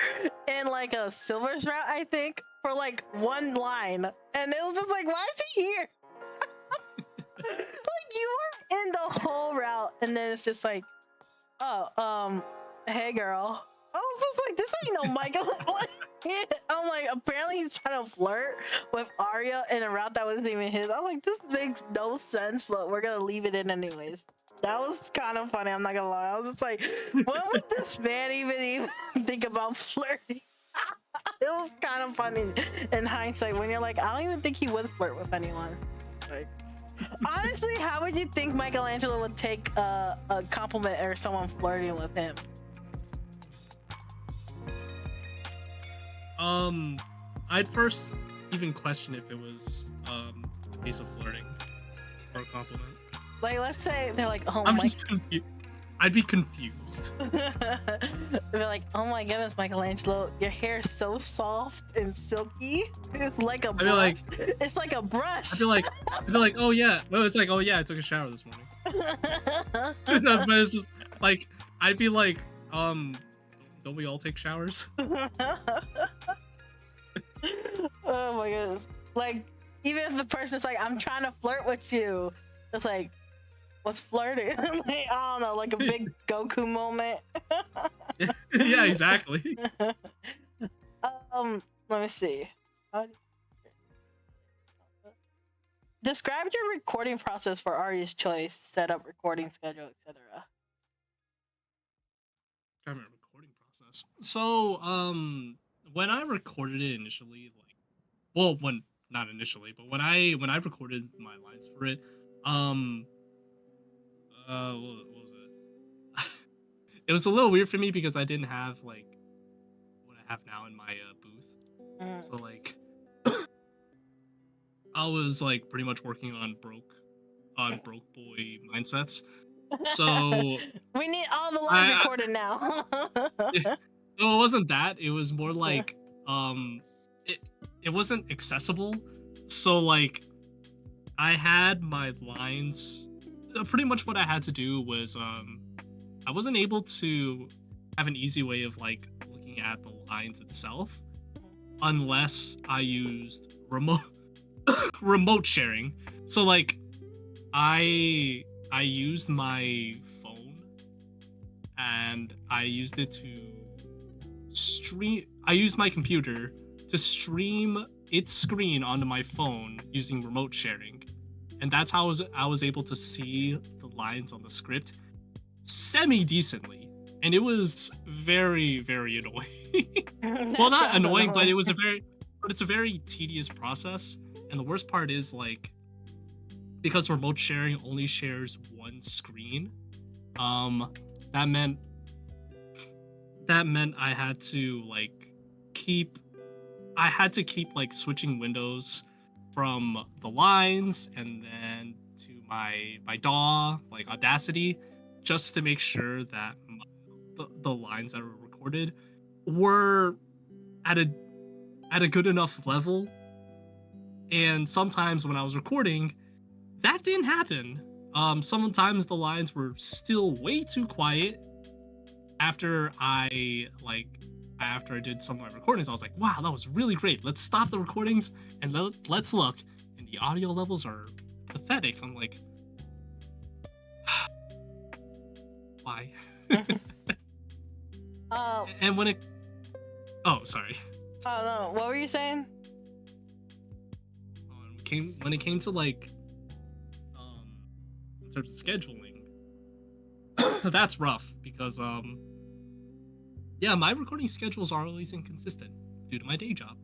in like a Silver's route, I think, for like one line, and it was just like, why is he here? Like you were in the whole route, and then it's just like, oh, hey girl. I was just like, this ain't no Michael. I'm like, apparently he's trying to flirt with Aria in a route that wasn't even his. I was like, this makes no sense, but we're gonna leave it in anyways. That was kind of funny, I'm not gonna lie. I was just like, what would this man even think about flirting? It was kind of funny in hindsight when you're like, I don't even think he would flirt with anyone. Like, honestly, how would you think Michaelangelo would take a compliment or someone flirting with him? I'd first even question if it was a piece of flirting or a compliment. Like, let's say they're like, oh I'm just confused. I'd be confused. They're like, oh my goodness, Michaelangelo, your hair is so soft and silky. It's like a brush. It's like a brush. I'd be like, oh yeah. No, it's like, oh yeah, I took a shower this morning. But it's just like, I'd be like, don't we all take showers? Oh my goodness. Like, even if the person's like, I'm trying to flirt with you, it's like, what's flirting? Like, I don't know, like a big Goku moment. Yeah, exactly. Let me see. Describe your recording process for Aria's choice, setup, recording schedule, etc. Recording process. So, when I recorded it initially, like, well, not initially, but when I recorded my lines for it, what was it? It was a little weird for me because I didn't have like what I have now in my booth. So like, I was like pretty much working on broke boy mindsets. So we need all the lines recorded now. No, it wasn't that. It was more like it wasn't accessible. So like I had my lines. Pretty much what I had to do was I wasn't able to have an easy way of like looking at the lines itself unless I used remote sharing. So like I used my phone and I used it to stream. I used my computer to stream its screen onto my phone using remote sharing, and that's how I was able to see the lines on the script semi-decently, and it was very, very annoying. Well, not annoying, but it was a very but it's a very tedious process. And the worst part is like, because remote sharing only shares one screen, um, that meant I had to like keep like switching windows from the lines and then to my DAW, like Audacity, just to make sure that the lines that were recorded were at a good enough level. And sometimes when I was recording, that didn't happen. Sometimes the lines were still way too quiet. After I did some of my recordings, I was like, wow, that was really great. Let's stop the recordings and let's look. And the audio levels are pathetic. I'm like, why? And when it oh, sorry. Oh no, what were you saying? When it came to like in terms of scheduling, that's rough because yeah, my recording schedules are always inconsistent due to my day job.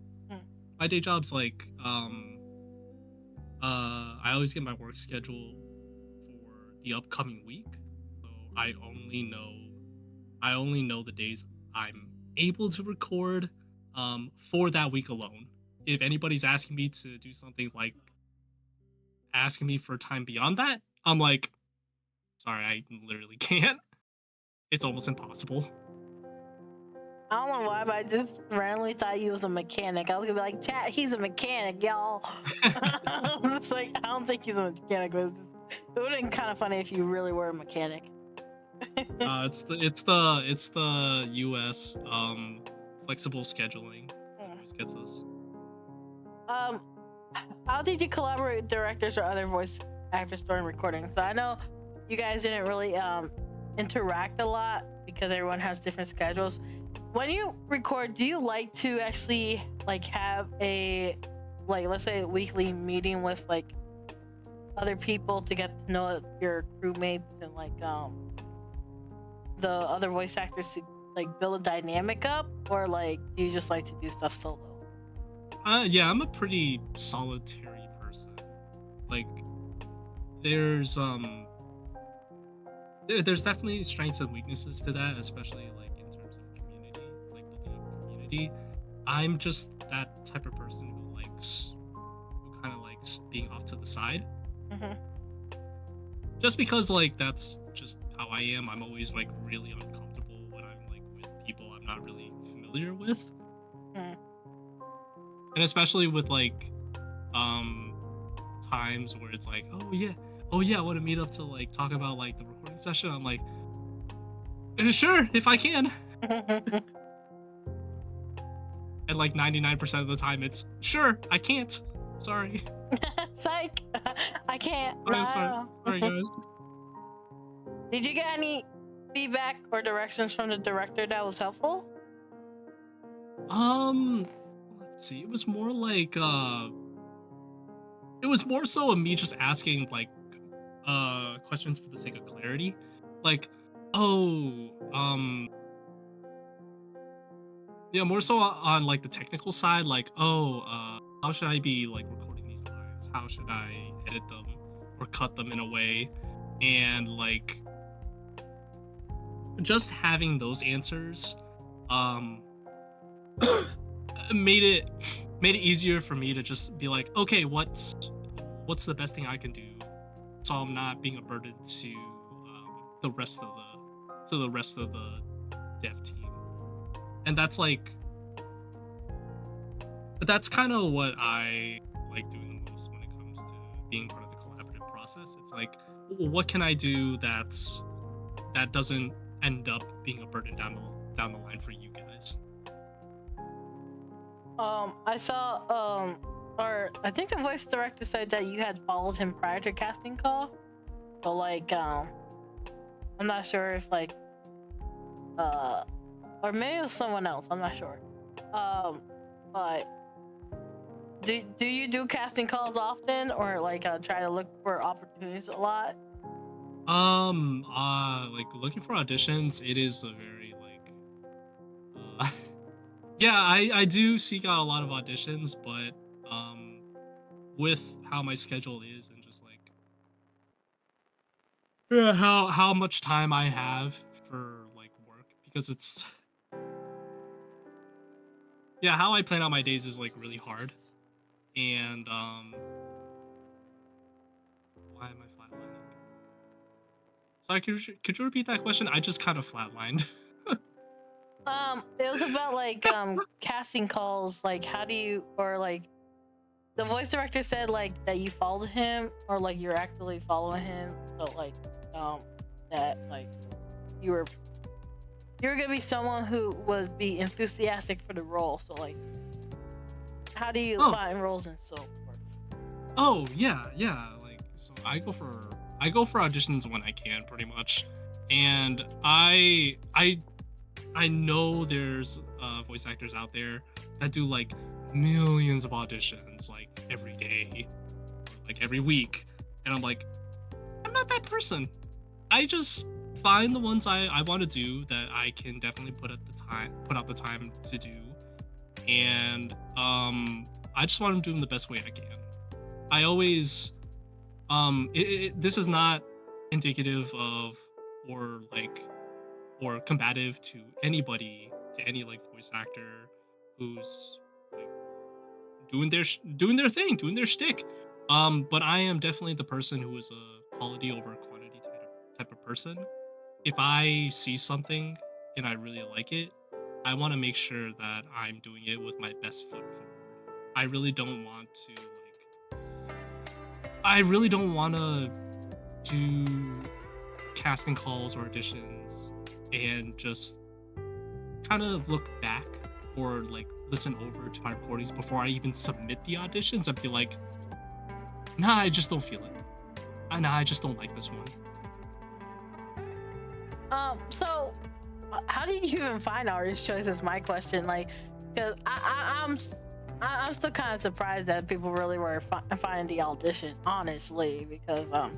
My day job's like I always get my work schedule for the upcoming week, so I only know the days I'm able to record for that week alone. If anybody's asking me to do something like asking me for time beyond that, I'm like, sorry, I literally can't. It's almost impossible. I don't know why, but I just randomly thought you was a mechanic. I was gonna be like, chat, he's a mechanic, y'all. It's like, I don't think he's a mechanic, but it would have been kind of funny if you really were a mechanic. It's the US flexible scheduling that always gets us. How did you collaborate with directors or other voice actors during recording? So I know you guys didn't really interact a lot because everyone has different schedules. When you record, do you like to actually like have a like, let's say, a weekly meeting with like other people to get to know your crewmates and like the other voice actors to like build a dynamic up, or like do you just like to do stuff solo? Yeah, I'm a pretty solitary person. Like, there's definitely strengths and weaknesses to that, especially like in terms of community, like building up a community. I'm just that type of person who kind of likes being off to the side. Mm-hmm. Just because like that's just how I am. I'm always like really uncomfortable when I'm like with people I'm not really familiar with. Mm. And especially with like times where it's like, oh yeah, I want to meet up to like talk about like the recording session. I'm like, sure, if I can. And like 99% of the time it's sure, I can't. Sorry. Psych. I can't. Oh, sorry guys. Did you get any feedback or directions from the director that was helpful? Let's see. It was more like it was more so of me just asking like questions for the sake of clarity. Like, oh, yeah, more so on like the technical side, like, oh, how should I be like recording these lines? How should I edit them or cut them in a way? And like just having those answers made it easier for me to just be like, okay, what's the best thing I can do so I'm not being a burden to the rest of the dev team. And that's kind of what I like doing the most when it comes to being part of the collaborative process. It's like, what can I do that doesn't end up being a burden down the line for you guys? I saw or I think the voice director said that you had followed him prior to casting call. But like I'm not sure if like or maybe it was someone else, I'm not sure. But do you do casting calls often, or like try to look for opportunities a lot? Like looking for auditions, it is a very like Yeah, I do seek out a lot of auditions, but with how my schedule is and just like how much time I have for like work because it's yeah, how I plan out my days is like really hard. And why am I flatlining? Sorry, could you repeat that question? I just kind of flatlined. It was about like casting calls. Like, how do you, or like the voice director said like that you followed him, or like you're actively following him. So like that like you were gonna be someone who would be enthusiastic for the role. So like, how do you Oh, find roles and so forth? oh yeah, yeah. Like so, I go for auditions when I can, pretty much. And I know there's voice actors out there that do like millions of auditions like every day, like every week, and I'm like, I'm not that person. I just find the ones I want to do that I can definitely put out the time to do, and I just want to do them the best way I can. I always this is not indicative of or like or combative to anybody, to any like voice actor who's like doing their thing, doing their shtick. But I am definitely the person who is a quality over quantity type of person. If I see something and I really like it, I want to make sure that I'm doing it with my best foot forward. I really don't want to I really don't want to do casting calls or auditions and just kind of look back or like listen over to my recordings before I even submit the auditions and be like, nah, I just don't feel it. Nah, I just don't like this one. So how do you even find artist choice? Is my question. Like, because I'm still kind of surprised that people really were finding the audition, honestly, because I'm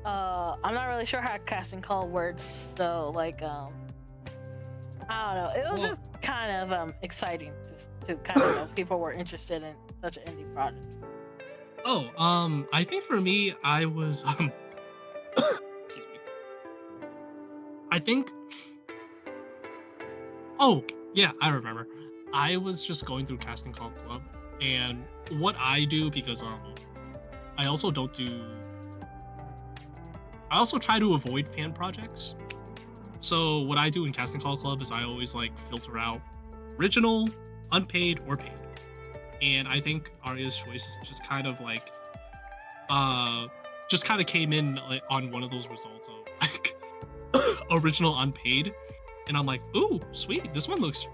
not really sure how a casting call works. So like I don't know. It was Well, just kind of exciting to kind of know people were interested in such an indie project. oh, I think for me, I was excuse me. I think oh yeah, I remember. I was just going through Casting Call Club, and what I do because I also don't do. I also try to avoid fan projects. So what I do in Casting Call Club is I always like filter out original, unpaid, or paid. And I think Aria's choice just kind of like uh just kind of came in like, on one of those results of like original unpaid, and I'm like, ooh, sweet, this one looks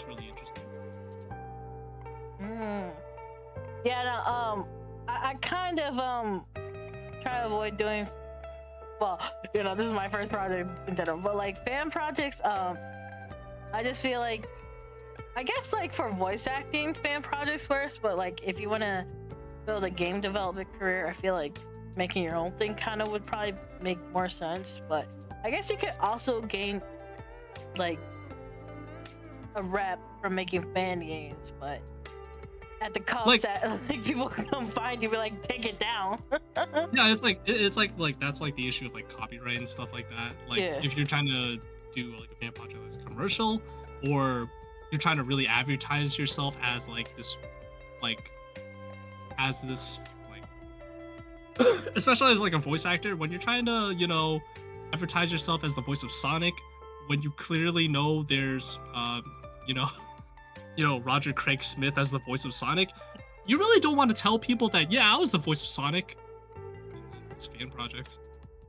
really interesting. Mm. Yeah, no, I kind of try to avoid doing. Well, you know, this is my first project in general, but like fan projects, I just feel like, I guess like for voice acting, fan projects worse. But like if you want to build a game development career, I feel like making your own thing kind of would probably make more sense. But I guess you could also gain like a rep from making fan games, but at the cost Like that like people come find you, be like, take it down. yeah, it's like that's like the issue of like copyright and stuff like that. Like Yeah. if you're trying to do like a fan project that's commercial, or you're trying to really advertise yourself as like this like as this like especially as like a voice actor, when you're trying to, you know, advertise yourself as the voice of Sonic, when you clearly know there's you know you know Roger Craig Smith as the voice of Sonic, you really don't want to tell people that yeah, I was the voice of Sonic in this fan project.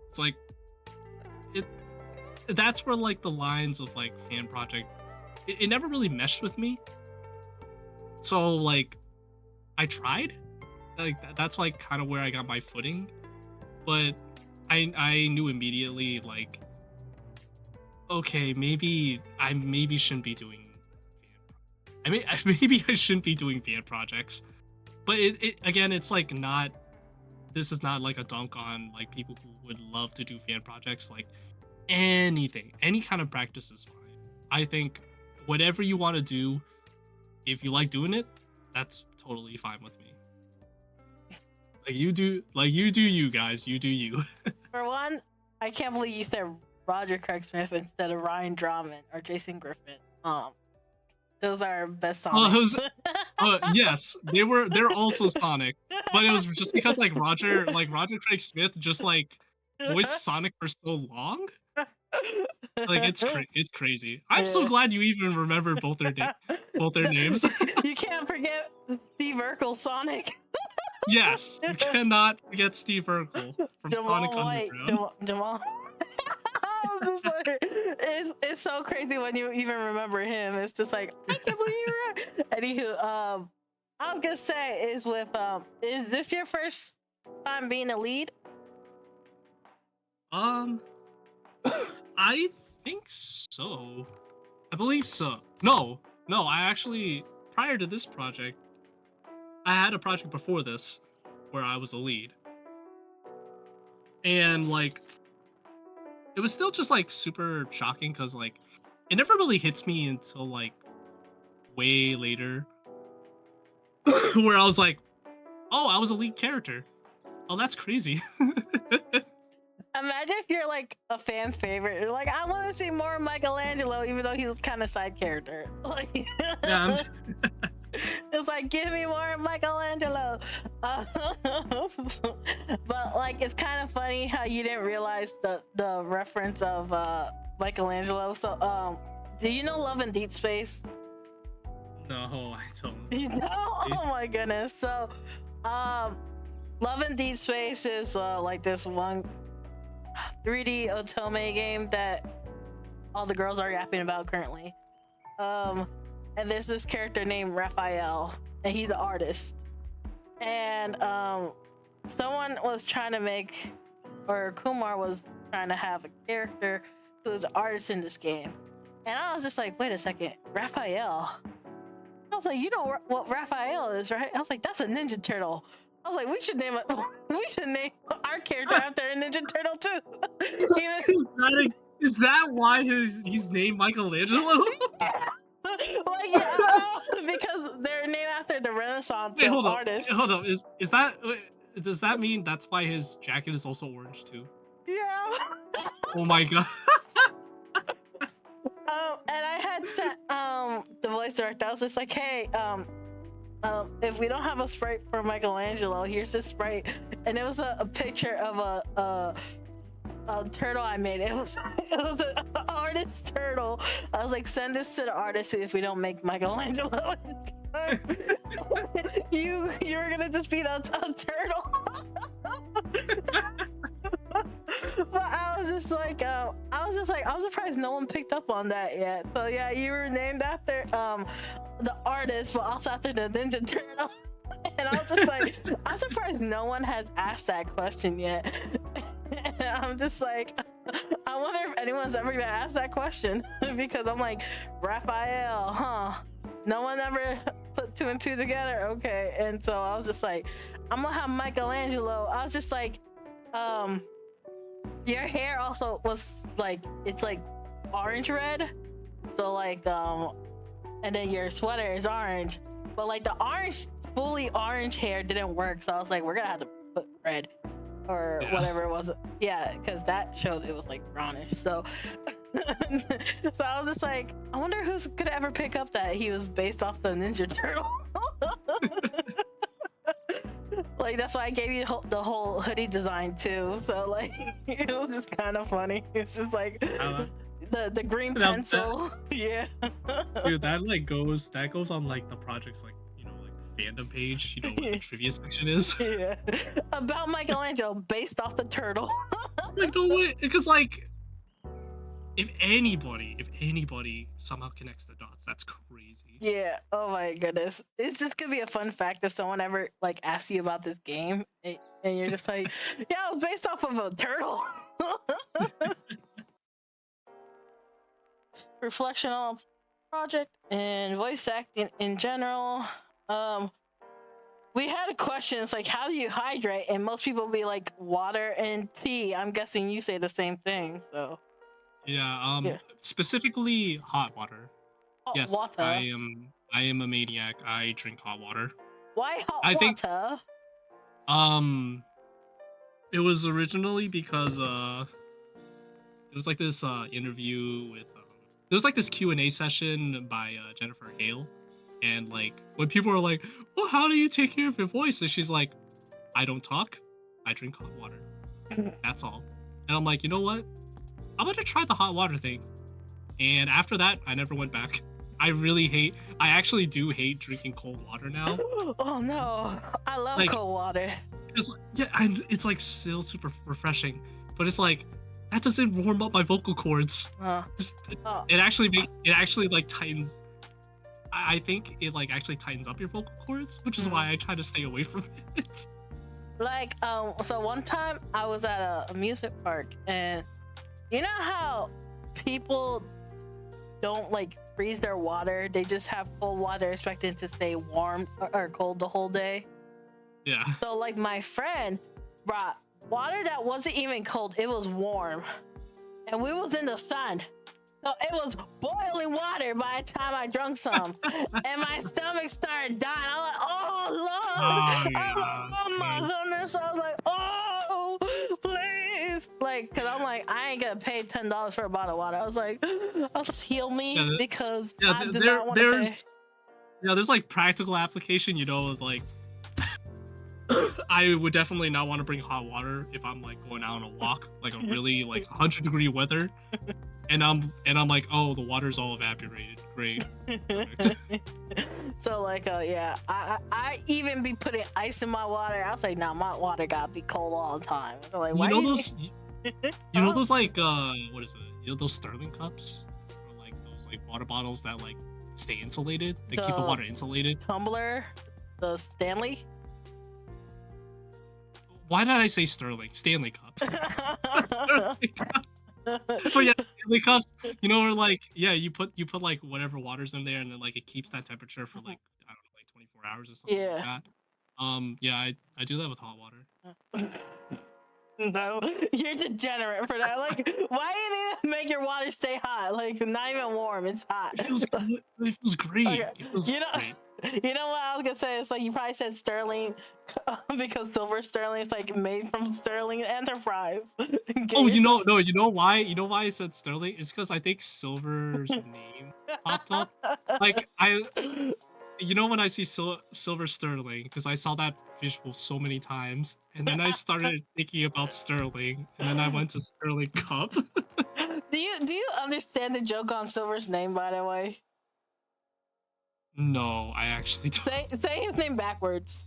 It's like it that's where like the lines of like fan project it never really meshed with me. So like I tried. Like that's like kind of where I got my footing, but I knew immediately like okay, maybe shouldn't be doing I mean maybe I shouldn't be doing fan projects. But it again it's like not this is not like a dunk on like people who would love to do fan projects. Like anything, any kind of practice is fine. I think whatever you want to do, if you like doing it, that's totally fine with me. You do you guys, you do you. For one, I can't believe you said Roger Craig Smith instead of Ryan Drummond or Jason Griffin. Those are best songs. Yes, they're also Sonic, but it was just because like Roger Craig Smith just like voiced Sonic for so long. Like it's crazy. I'm so glad you even remember both their names. You can't forget Steve Urkel Sonic. Yes, you cannot forget Steve Urkel from Jamal Sonic White. Underground. Jamal. I was just like, it's so crazy when you even remember him. It's just like, I can't believe you're right. Anywho, I was gonna say is this your first time being a lead? I think so. I believe so. No, I actually, prior to this project, I had a project before this where I was a lead. And like, it was still just like super shocking because like, it never really hits me until like way later where I was like, oh, I was a lead character. Oh, that's crazy. Imagine if you're like a fan's favorite. You're like, I want to see more Michaelangelo, even though he was kind of side character. Like, Yeah, it's like, give me more Michaelangelo. But like, it's kind of funny how you didn't realize the reference of Michaelangelo. So, do you know Love and Deep Space? no, I don't. You know? Oh my goodness. So, Love and Deep Space is like this one 3D otome game that all the girls are yapping about currently. And there's this character named Raphael, and he's an artist. And someone was trying to make, or Kumar was trying to have a character who's an artist in this game. And I was just like, wait a second, Raphael? I was like, you know what Raphael is, right? I was like, that's a Ninja Turtle. I was like, we should name our character after a Ninja Turtle too. Is that why he's named Michaelangelo? Yeah. Like, yeah, because they're named after the Renaissance artists. Hold up. Is that, does that mean that's why his jacket is also orange too? Yeah. Oh my god. And I had sent the voice director. I was just like, hey, if we don't have a sprite for Michaelangelo, here's this sprite, and it was a picture of a turtle I made. It was an artist turtle. I was like, send this to the artist if we don't make Michaelangelo. you were gonna just be a turtle. But I was just like, I was surprised no one picked up on that yet. So yeah, you were named after the artist, but also after the Ninja Turtle. And I was just like, I'm surprised no one has asked that question yet. And I'm just like, I wonder if anyone's ever gonna ask that question. Because I'm like, Raphael, huh? No one ever put two and two together. Okay. And so I was just like, I'm gonna have Michaelangelo. I was just like, your hair also was like, it's like orange red. So like, and then your sweater is orange. But like the orange, fully orange hair didn't work. So I was like, we're gonna have to put red or whatever it was. Yeah, because that showed it was like brownish. So so I was just like, I wonder who's gonna ever pick up that he was based off the Ninja Turtle. Like that's why I gave you the whole hoodie design too. So like it was just kind of funny. It's just like the green pencil. Yeah. Dude, that goes on like the project's like, you know, like fandom page, you know, what the trivia section is. Yeah. About Michelangelo based off the turtle. Like no way, because like if anybody somehow connects the dots, that's crazy. Yeah. Oh my goodness. It's just gonna be a fun fact if someone ever like asks you about this game and you're just like, yeah, it was based off of a turtle. Reflection on project and voice acting in general. We had a question. It's like, how do you hydrate? And most people be like water and tea. I'm guessing you say the same thing. So Yeah, specifically hot water. Hot Yes, water. I am a maniac. I drink hot water. Why hot I think water? it was originally because it was like this interview with there was like this Q&A session by Jennifer Hale, and like when people were like, well, how do you take care of your voice, and she's like, I don't talk, I drink hot water, that's all. And I'm like, you know what, I'm gonna try the hot water thing. And after that I never went back. I actually do hate drinking cold water now. Oh no, I love Like, cold water. it's like, yeah, it's like still super refreshing, but it's like that doesn't warm up my vocal cords. It actually like tightens. I think it like actually tightens up your vocal cords, which is why I try to stay away from it. Like so one time I was at a amusement park, and you know how people don't like freeze their water, they just have cold water expecting to stay warm or cold the whole day. Yeah. So like my friend brought water that wasn't even cold, it was warm, and we was in the sun, so it was boiling water by the time I drunk some. And my stomach started dying. I was like, oh Lord, oh my goodness. I was like, oh please, like, because I'm like, I ain't gonna pay $10 for a bottle of water. I was like, I'll just heal me, because I did not want to pay. Yeah, there's like practical application, you know, like I would definitely not want to bring hot water if I'm like going out on a walk, like a really like 100-degree weather, and I'm like, oh, the water's all evaporated. Great. So like yeah, I even be putting ice in my water. I was like, nah, my water gotta be cold all the time. I'm like, why you know those you know those like what is it? You know those Sterling cups, or like those like water bottles that like stay insulated, they keep the water insulated. Tumbler, the Stanley. Why did I say Sterling? Stanley cup. Stanley cup. Oh yeah, Stanley cups. You know, where like, yeah, you put like whatever water's in there, and then like it keeps that temperature for like, I don't know, like 24 hours or something like that. Yeah, I do that with hot water. No, you're degenerate for that. Like, why do you need to make your water stay hot? Like, not even warm, it's hot. It feels good. It feels great. Okay. It feels great. You know what I was gonna say? It's like, you probably said Sterling because Silver Sterling is like made from Sterling Enterprise. Oh, you know why? You know why I said Sterling? It's because I think Silver's name popped up. Like you know, when I see Silver Sterling, because I saw that visual so many times, and then I started thinking about Sterling, and then I went to Sterling Cup. Do you understand the joke on Silver's name, by the way? No, I actually don't. Say his name backwards.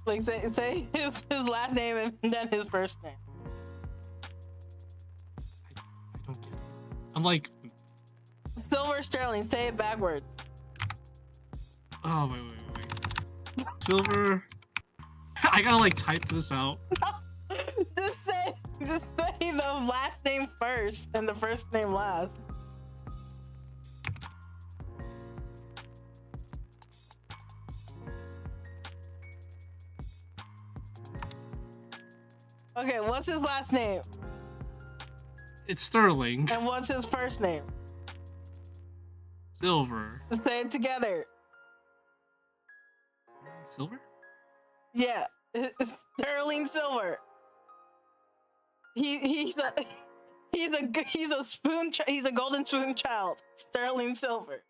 Like, say his last name and then his first name. I don't get it. I'm like, Silver Sterling, say it backwards. oh, wait. Silver. I gotta like type this out. Just say the last name first and the first name last. Okay, what's his last name? It's Sterling. And what's his first name? Silver. Say it together. Silver? Yeah, it's Sterling Silver. He's a golden spoon child. Sterling Silver.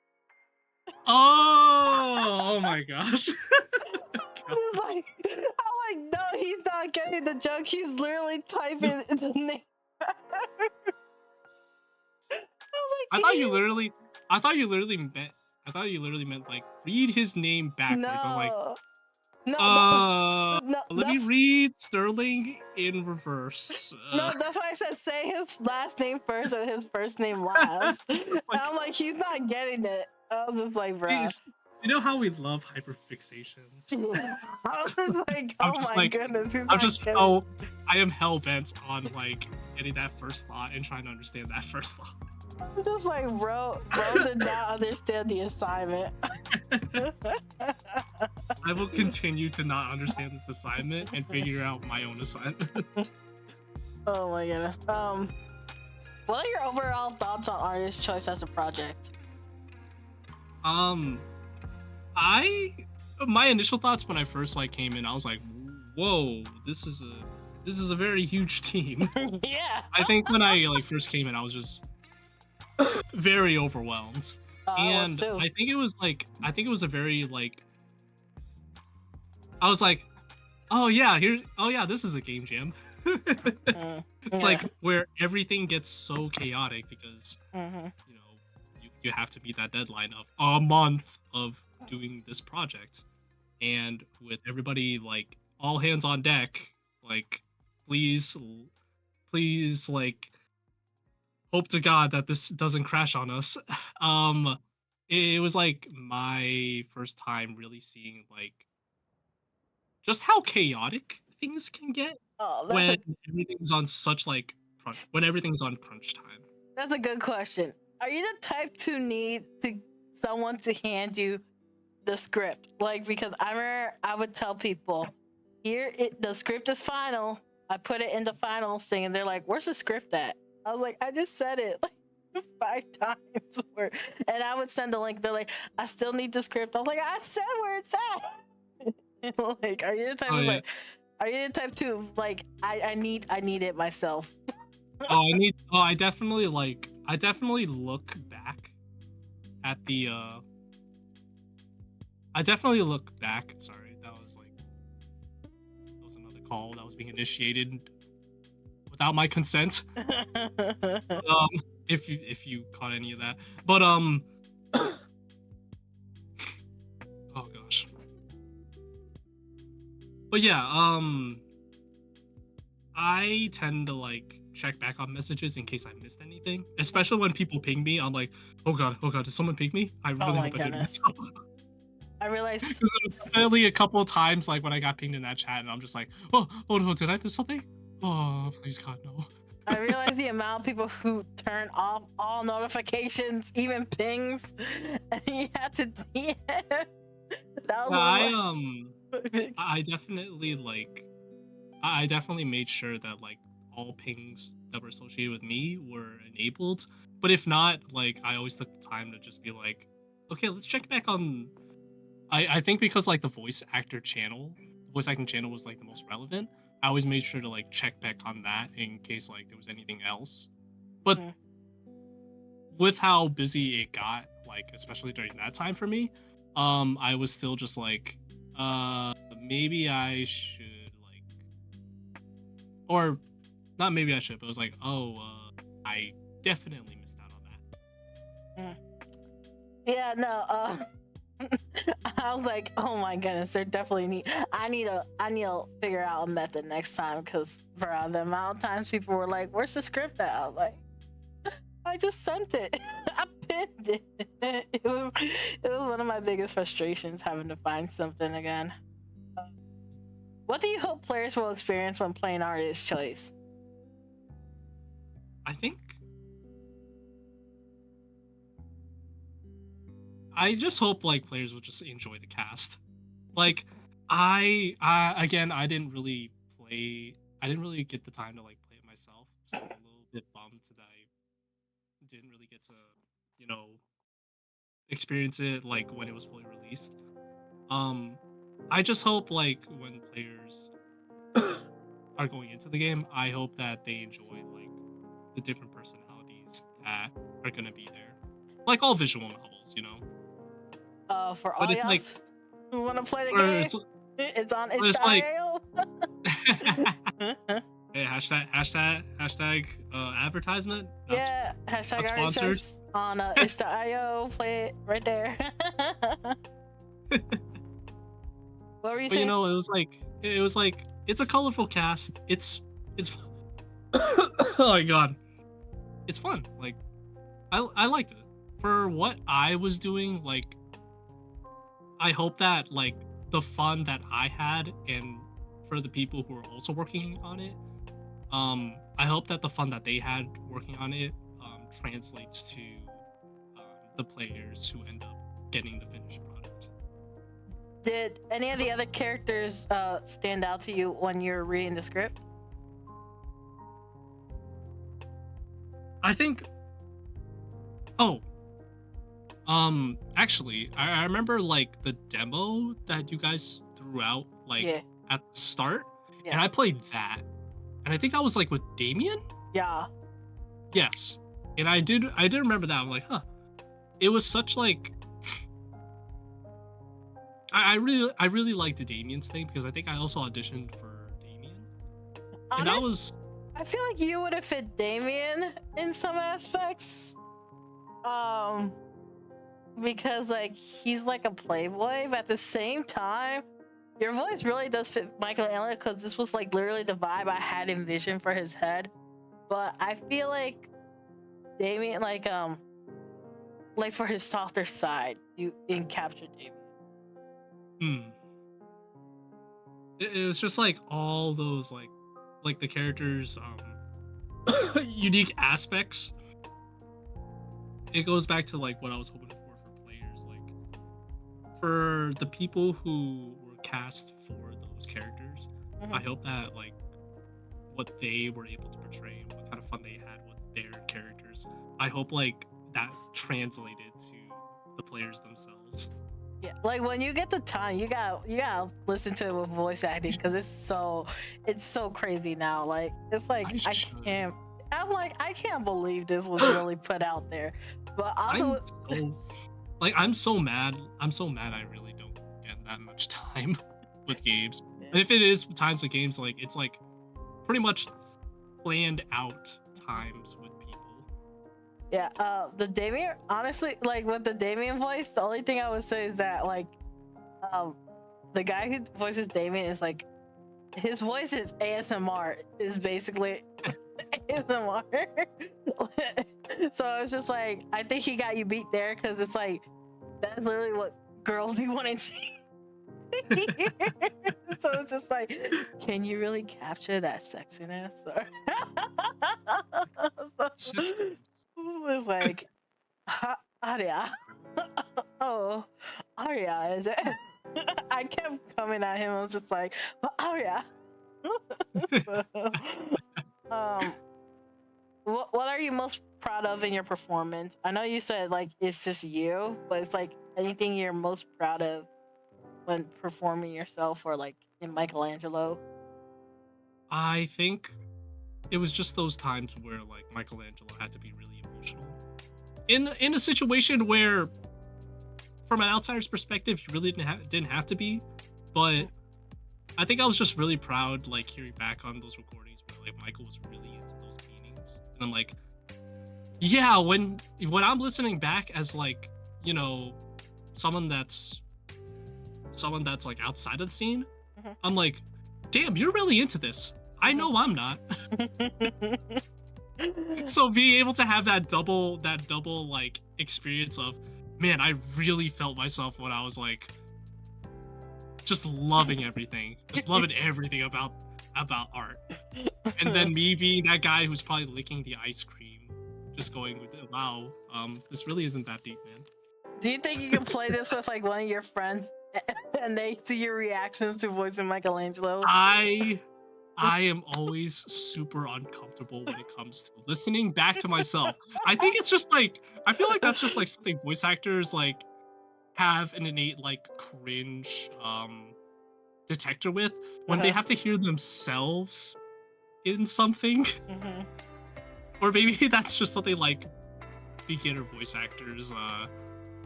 Oh my gosh. I'm like, no, he's not getting the joke. He's literally typing the name. I thought you literally meant like read his name backwards. No. I'm like, no, let me read Sterling in reverse. No, that's why I said say his last name first and his first name last. And I'm like, he's not getting it. I was just like, bro. You know how we love hyperfixations? I was just like, oh my goodness. I am hell bent on like getting that first thought and trying to understand that first thought. I'm just like, bro did not understand the assignment. I will continue to not understand this assignment and figure out my own assignment. Oh my goodness. What are your overall thoughts on Artist Choice as a project? Um, I my initial thoughts when I first like came in, I was like, whoa, this is a very huge team. Yeah. I think when I like first came in, I was just very overwhelmed. I was And too. I think it was a very like I was like, oh yeah, this is a game jam. It's Yeah. like where everything gets so chaotic because Mm-hmm. you know you have to meet that deadline of a month of doing this project, and with everybody like all hands on deck, like please like hope to God that this doesn't crash on us. um it was like my first time really seeing like just how chaotic things can get Oh, when everything's on such like when everything's on crunch time. that's a good question. Are you the type to need someone to hand you the script? Like, because I remember I would tell people, the script is final. I put it in the finals thing, and they're like, "Where's the script at?" I was like, "I just said it like 5 times." And I would send a link. They're like, "I still need the script." I was like, "I said where it's at." Like, are you the type Oh of yeah. like, are you the type to like, I need it myself? I definitely look back at the I definitely look back. Sorry, that was another call that was being initiated without my consent. Um, if you caught any of that, but oh gosh, but yeah, I tend to like check back on messages in case I missed anything, especially when people ping me. I'm like, oh god, did someone ping me? I Oh really my hope I didn't goodness. miss up. I realized Because there was definitely a couple of times like when I got pinged in that chat, and I'm just like, oh no, did I miss something? Oh please God no. I realized the amount of people who turn off all notifications, even pings, and you have to. Yeah, that was one I of my. I definitely I definitely made sure that like all pings that were associated with me were enabled. But if not, like I always took the time to just be like, okay, let's check back on. I think because like the voice acting channel was like the most relevant. I always made sure to like check back on that in case like there was anything else. But Mhm. with how busy it got, like especially during that time for me, I was still just like, maybe I should like, or not maybe I should, but it was like, I definitely missed out on that. Yeah, no. I was like, oh my goodness, there definitely I need to figure out a method next time, because for the amount of times people were like, "Where's the script at?" I was like, I just sent it. I pinned it. It was one of my biggest frustrations, having to find something again. What do you hope players will experience when playing Artist Choice? I think I just hope like players will just enjoy the cast. Like I again I didn't really play. I didn't really get the time to like play it myself, so I'm a little bit bummed that I didn't really get to, you know, experience it like when it was fully released. Um, I just hope like when players are going into the game, I hope that they enjoy like the different personalities that are gonna be there, like all visual novels, you know. For But all it's y'all like who want to play the for game, it's on but it's like itch.io. hey, hashtag advertisement. Yeah, hashtag Not Artist sponsored. Choice on itch.io. Play it right there. What were you But you saying? know, it was like it's a colorful cast. It's oh my god, it's fun. Like I liked it for what I was doing. Like I hope that like the fun that I had, and for the people who are also working on it, I hope that the fun that they had working on it translates to the players who end up getting the finished product. Did any of So, the other characters stand out to you when you're reading the script? I think. Oh, actually, I remember like the demo that you guys threw out like Yeah, at the start, and yeah, I played that, and I think that was like with Damien. yeah. Yes, and I did remember that. I'm like, huh. It was such like I really liked the Damien's thing because I think I also auditioned for Damien, and that Honest, was I feel like you would have fit Damien in some aspects. Um, because like he's like a playboy, but at the same time, your voice really does fit Michaelangelo because this was like literally the vibe I had envisioned for his head. But I feel like Damien, like for his softer side, you captured Damien. hmm. It was just like all those like the characters unique aspects. It goes back to like what I was hoping for players, like for the people who were cast for those characters. I Mhm. hope that like what they were able to portray and what kind of fun they had with their characters. I hope like that translated to the players themselves. Yeah, like when you get the time, you gotta listen to it with voice acting because it's so crazy now. Like it's like I I should. can't. I'm like I can't believe this was really put out there, but I'm also so like I'm so mad. I'm so mad I really don't get that much time with games. And if it is times with games, like it's like pretty much planned out times with people. yeah. The Damien, honestly, like with the Damien voice, the only thing I would say is that like um the guy who voices Damien is like his voice is ASMR is basically ASMR. So it's just like I think he got you beat there because it's like that's literally what girls be wanting to hear. So it's just like, can you really capture that sexiness? Or so, it's like Aria. Oh, Aria, is it? I kept coming at him. I was just like, but Aria. So, um, what are you most proud of in your performance? I know you said like it's just you, but it's like anything you're most proud of when performing yourself or like in Michelangelo. I think it was just those times where like Michelangelo had to be really emotional. In a situation where from an outsider's perspective, you really didn't have to be, but I think I was just really proud, like hearing back on those recordings where like Michael was really into those paintings, and I'm like, yeah, when I'm listening back as like you know someone that's like outside of the scene, Mhm. I'm like, damn, you're really into this. I know I'm not. So being able to have that double like experience of, man, I really felt myself when I was like just loving everything, just loving everything about art, and then me being that guy who's probably licking the ice cream, just going with it. Wow, this really isn't that deep, man. Do you think you can play this with like one of your friends and they see your reactions to voicing Michelangelo? I am always super uncomfortable when it comes to listening back to myself. I think it's just like I feel like that's just like something voice actors like have an innate like cringe detector with when they Uh-huh. have to hear themselves in something. Mhm. Or maybe that's just something like beginner voice actors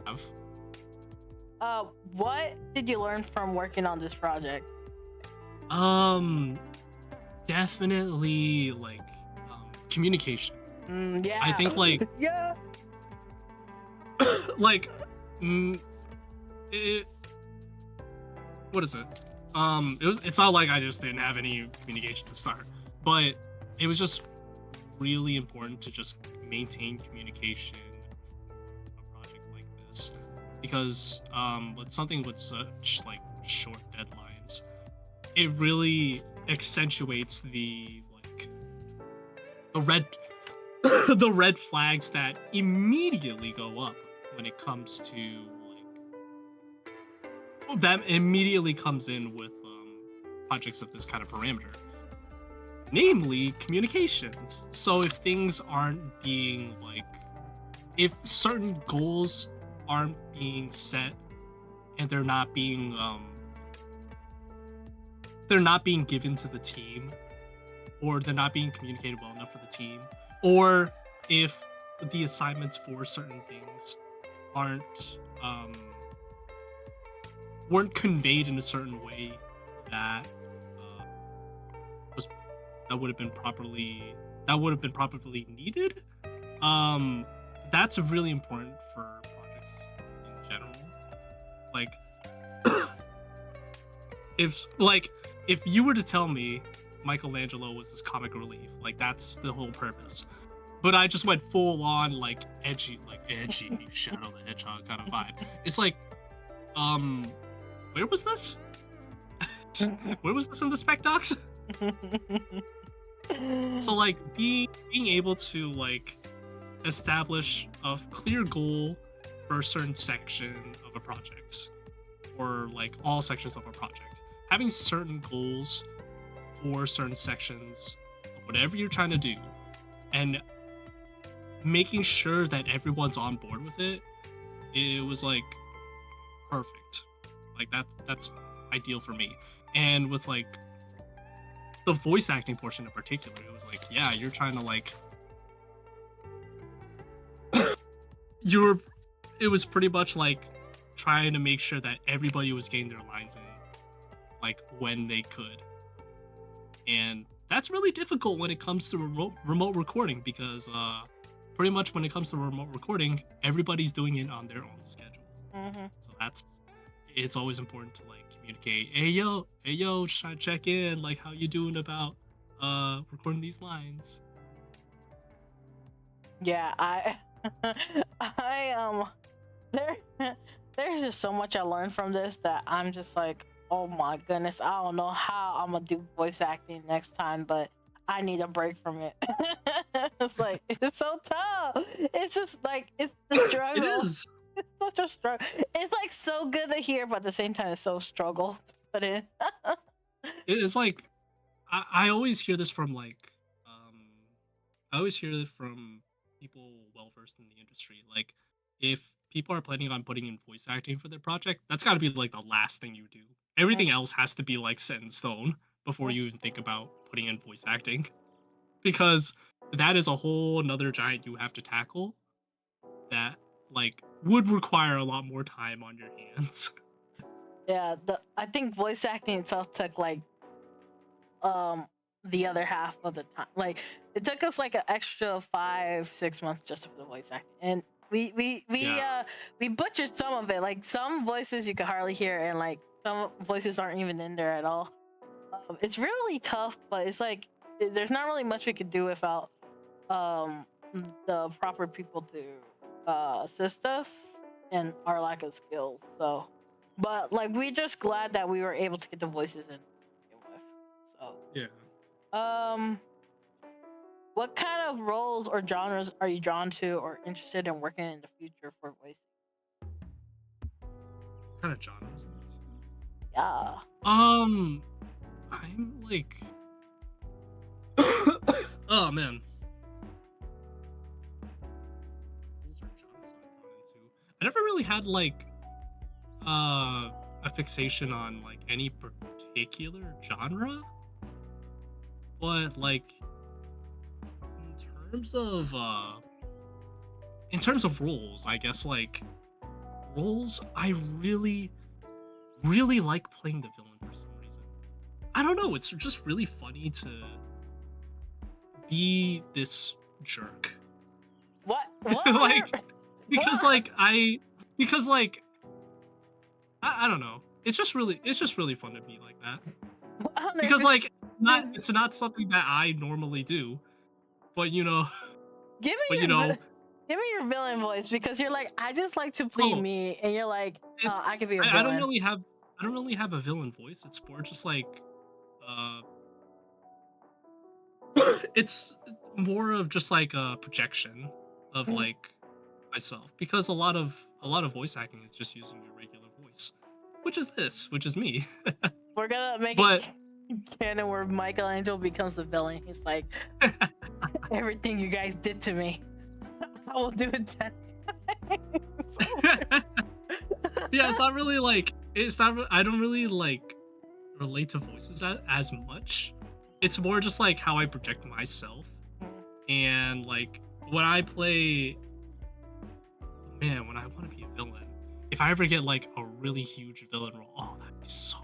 have. What did you learn from working on this project? Um Definitely like communication. I Yeah. think like Yeah. like mm, it, what is it? It's not like I just didn't have any communication to start, but it was just really important to just maintain communication for a project like this because with something with such like short deadlines, it really accentuates the red the red flags that immediately go up when it comes to like that immediately comes in with projects of this kind of parameter. namely communications. So if things aren't being like, if certain goals aren't being set and they're not being given to the team, or they're not being communicated well enough for the team, or if the assignments for certain things aren't weren't conveyed in a certain way that was that would have been properly needed. That's really important for projects in general. Like, if you were to tell me Michaelangelo was this comic relief, like that's the whole purpose, but I just went full on like edgy Shadow the Hedgehog kind of vibe. It's like, where was this? Where was this in the spec docs? So like being able to like establish a clear goal for a certain section of a project, or like all sections of a project, having certain goals for certain sections of whatever you're trying to do, and making sure that everyone's on board with it, it was like perfect. Like that's ideal for me. And with like the voice acting portion in particular, it was like, yeah, you're trying to like it was pretty much like trying to make sure that everybody was getting their lines in like when they could. And that's really difficult when it comes to remote recording, because pretty much when it comes to remote recording, everybody's doing it on their own schedule. So it's always important to like communicate, hey yo, just trying to check in, like how you doing about recording these lines. Yeah, there's just so much I learned from this that I'm just like, oh my goodness, I don't know how I'm gonna do voice acting next time, but I need a break from it. It's like, it's so tough. It's just like, it's the struggle. It is. It's such a struggle. It's like so good to hear, but at the same time, it's so struggle to put in. It's like, I always hear this from like, I always hear it from people well versed in the industry. Like, if people are planning on putting in voice acting for their project, that's got to be like the last thing you do. Everything else has to be like set in stone before you even think about putting in voice acting, because that is a whole another giant you have to tackle that like would require a lot more time on your hands. Yeah, I think voice acting itself took like the other half of the time. Like, it took us like an extra 5-6 months just for the voice acting, and we butchered some of it. Like, some voices you could hardly hear, and like some voices aren't even in there at all. It's really tough, but it's like there's not really much we could do without the proper people to assist us and our lack of skills. So, but like, we're just glad that we were able to get the voices in to begin with. So Yeah. What kind of roles or genres are you drawn to or interested in working in the future for voice? What kind of genres? Yeah. I'm like, oh man. Those are genres I'm drawn into. I never really had like a fixation on like any particular genre, but like in terms of roles, I guess like roles, I really like playing the villain for some reason. I don't know, it's just really funny to be this jerk. What? Like, because like I don't know. It's just really fun to be like that. Because like it's not something that I normally do. But you know, give me your villain voice, because you're like, I just like to plead me, and you're like, I could be a villain. I don't really have a villain voice. It's more just like it's more of just like a projection of like myself, because a lot of voice acting is just using your regular voice, which is me. We're gonna make but canon where Michaelangelo becomes the villain. He's like, everything you guys did to me, I will do it 10 times. Yeah, it's not really like I don't really like relate to voices as much. It's more just like how I project myself, and like when I play, man, when I want to be a villain, if I ever get like a really huge villain role, oh, that'd be so.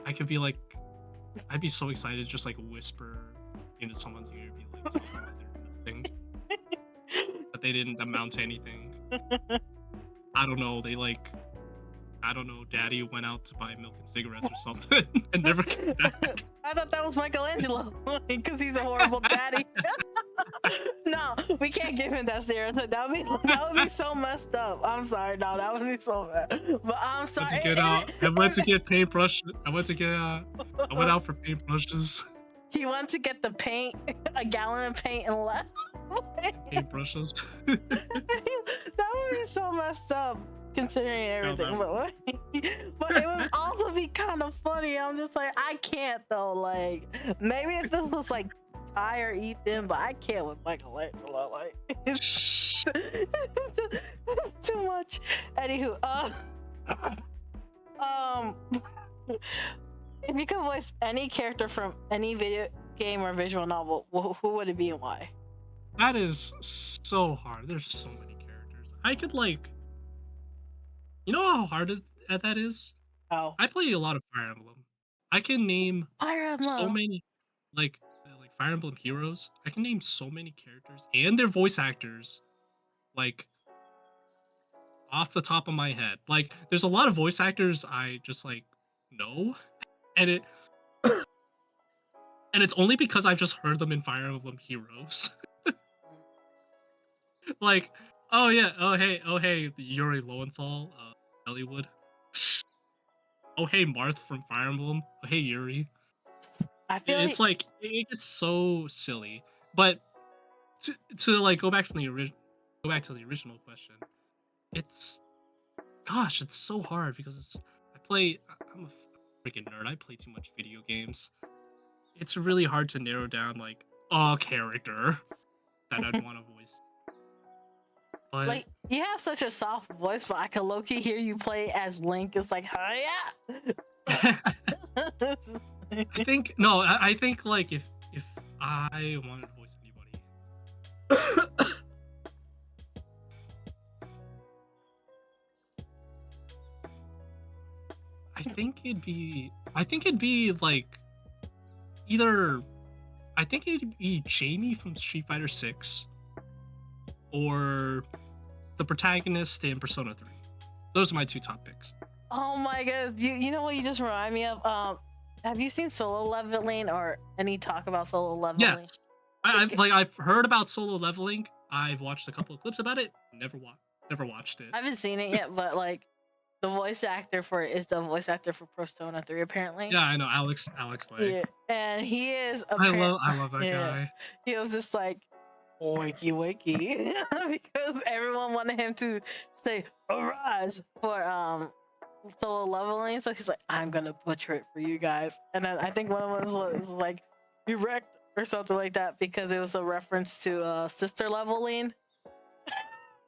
I could be like, I'd be so excited, just like whisper into someone's ear, be like, tell them that they're nothing, that they didn't amount to anything. I don't know. They like, I don't know. Daddy went out to buy milk and cigarettes or something and never came back. I thought that was Michelangelo because he's a horrible daddy. No, we can't give him that stereotype. That would be so messed up. I'm sorry, no, that would be so bad. But I'm sorry. I went to get paintbrush. I went out for paintbrushes. He went to get the paint, a gallon of paint, and left. Paintbrushes. That would be so messed up, considering everything. But it would also be kind of funny. I'm just like, I can't though. Like, maybe if this was like Khai or Ethan, but I can't with Michaelangelo. Like, it's too much. Anywho, if you could voice any character from any video game or visual novel, who would it be and why? That is so hard. There's so many characters. I could like, you know how hard that is? Oh, I play a lot of Fire Emblem. I can name Fire Emblem. so many, like Fire Emblem heroes. I can name so many characters and their voice actors, like off the top of my head. Like, there's a lot of voice actors I just like know, and it's only because I've just heard them in Fire Emblem Heroes. Like, oh yeah, oh hey, Yuri Lowenthal, Elliewood. Oh hey, Marth from Fire Emblem. Oh hey, Yuri. I feel It's like it gets so silly. But to like go back to the original question, it's so hard because I'm a freaking nerd. I play too much video games. It's really hard to narrow down like a character that I'd want to voice. But like, you have such a soft voice, but I can low-key hear you play as Link. It's like, yeah. I think like if I wanted to voice anybody, I think it'd be like either it'd be Jamie from Street Fighter 6 or the protagonist in Persona 3. Those are my two top picks. Oh my god, you know what you just remind me of? Have you seen Solo Leveling or any talk about Solo Leveling? Yes. I've heard about Solo Leveling. I've watched a couple of clips about it. Never watched it. I haven't seen it yet, but like the voice actor for it is the voice actor for Persona 3 apparently. Yeah, I know Alex Lay. Yeah, and he is. I love that guy. He was just like, wakey wakey, because everyone wanted him to say arise for Solo Leveling, so he's like, I'm gonna butcher it for you guys. And then I think one of them was like erect or something like that because it was a reference to sister leveling.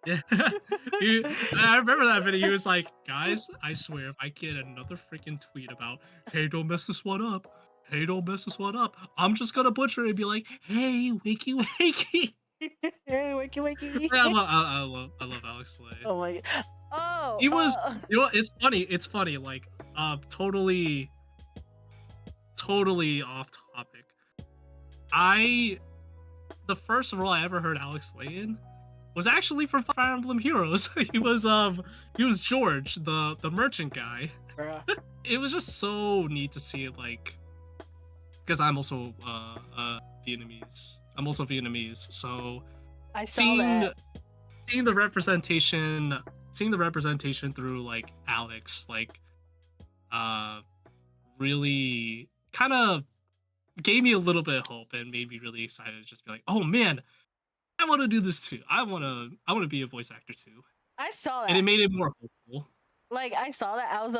Yeah. I remember that video. He was like, guys, I swear if I get another freaking tweet about, hey, don't mess this one up, I'm just gonna butcher it and be like, hey, wakey wakey. Hey, wakey wakey. I love Alex Lay. Oh my god. Oh, he was, you know, it's funny, like, totally off topic. The first role I ever heard Alex Lay in was actually from Fire Emblem Heroes. He was George, the merchant guy. It was just so neat to see it, like, because I'm also Vietnamese. I'm also Vietnamese, so I saw that. Seeing the representation through like Alex, like, really kind of gave me a little bit of hope and made me really excited to just be like, oh man, I want to do this too. I want to be a voice actor too. I saw that. And it made it more hopeful. Like, I saw that. I was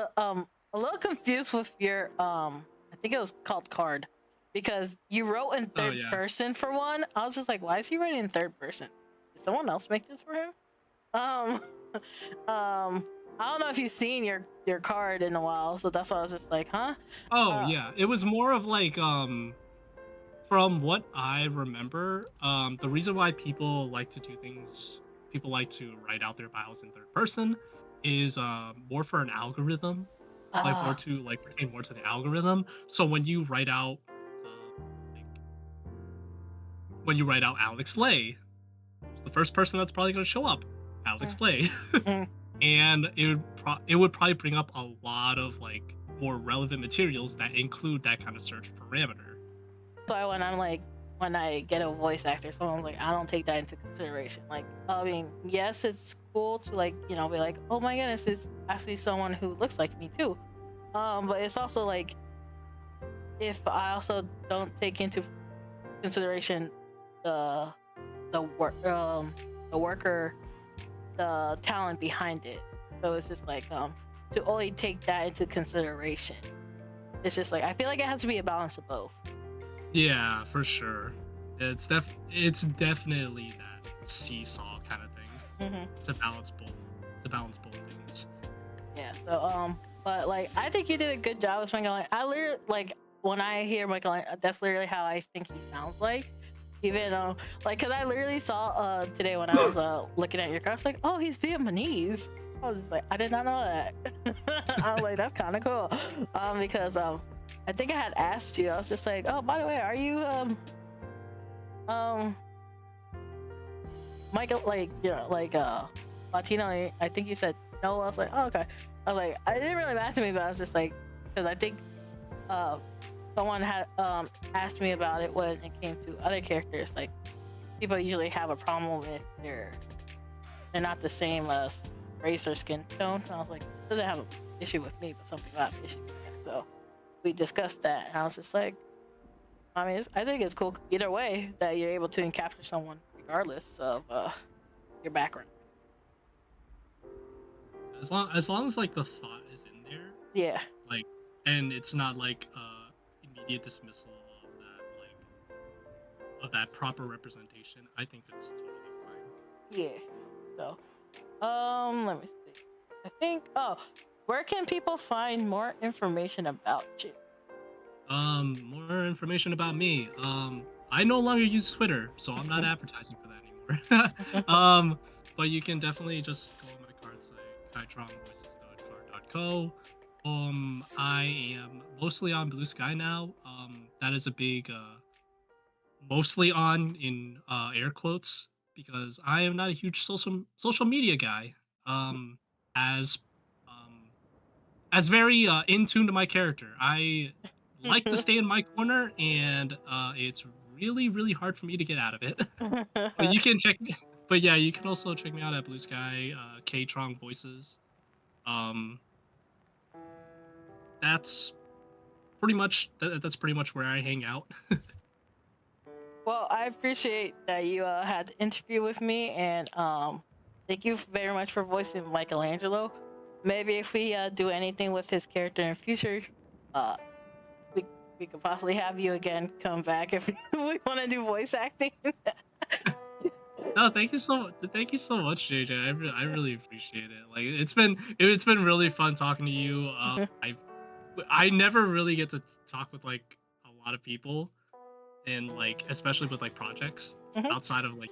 a little confused with your I think it was called card, because you wrote in Oh third yeah. person for one. I was just like, why is he writing in third person? Did someone else make this for him? Um, I don't know if you've seen your card in a while, so that's why I was just like, huh? Oh Uh, yeah. It was more of like from what I remember, the reason why people like to do things, people like to write out their bios in third person, is more for an algorithm, like more uh, to like pertain more to the algorithm. So when you write out, like when you write out Alex Lay, it's the first person that's probably going to show up, Alex mm, Lay, mm. and it would probably bring up a lot of like more relevant materials that include that kind of search parameter. So when I'm like, when I get a voice actor, someone's like, I don't take that into consideration. Like, I mean, yes, it's cool to like, be like, oh my goodness, it's actually someone who looks like me too. But it's also like, if I also don't take into consideration the the worker, the talent behind it. So it's just like to only take that into consideration. It's just like I feel like it has to be a balance of both. Yeah, for sure. It's definitely that seesaw kind of thing. Hmm. To balance both things. Yeah. So but like I think you did a good job with Michaelangelo. I literally like when I hear Michaelangelo, that's literally how I think he sounds like. Even like, cause I literally saw today when I was looking at your car, I was like, oh, he's Vietnamese. I was just like, I did not know that. I was like, that's kind of cool. Because I think I had asked you. I was just like, oh, by the way, are you um Michael, like, like Latino? I think you said no. I was like, oh, okay. I was like, it didn't really matter to me, but I was just like, because I think someone had asked me about it when it came to other characters. Like, people usually have a problem if they're not the same race or skin tone. And I was like, it doesn't have an issue with me, but some people have an issue with that. So we discussed that, and I was just like, I mean, I think it's cool either way that you're able to capture someone regardless of your background. As long as like the thought is in there, Yeah. like, and it's not like immediate dismissal of that proper representation, I think it's totally fine. Yeah. So, let me see. I think. Oh, where can people find more information about you? More information about me. I no longer use Twitter, so I'm not advertising for that anymore. But you can definitely just go on my card site, KaiTruongVoices.card.co. I am mostly on Blue Sky now. That is a big, mostly on in air quotes, because I am not a huge social media guy. Um, as um, as very in tune to my character. I like to stay in my corner, and it's really hard for me to get out of it. But you can check me. But yeah, you can also check me out at Blue Sky, K Truong Voices. Um, that's that's pretty much where I hang out. Well, I appreciate that you had the interview with me, and thank you very much for voicing Michelangelo. Maybe if we do anything with his character in the future, uh, we we could possibly have you again come back if we want to do voice acting. No, thank you so much, JJ. I really appreciate it. Like it's been really fun talking to you. I never really get to talk with like a lot of people, and like especially with like projects Mhm. outside of like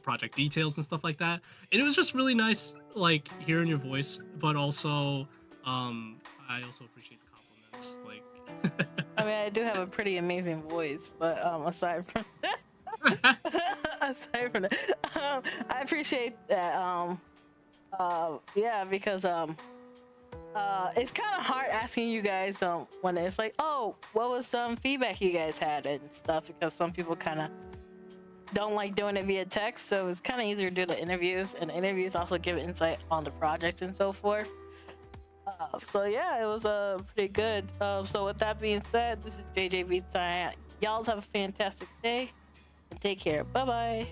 project details and stuff like that. And it was just really nice like hearing your voice, but also I also appreciate the compliments. Like I mean, I do have a pretty amazing voice, but aside from aside from that, I appreciate that. Yeah, because it's kind of hard asking you guys when it's like, oh, what was some feedback you guys had and stuff, because some people kind of don't like doing it via text, so it's kind of easier to do the interviews, and the interviews also give insight on the project and so forth. So yeah, it was pretty good. So with that being said, this is JJBEATS. Y'all have a fantastic day and take care. Bye bye.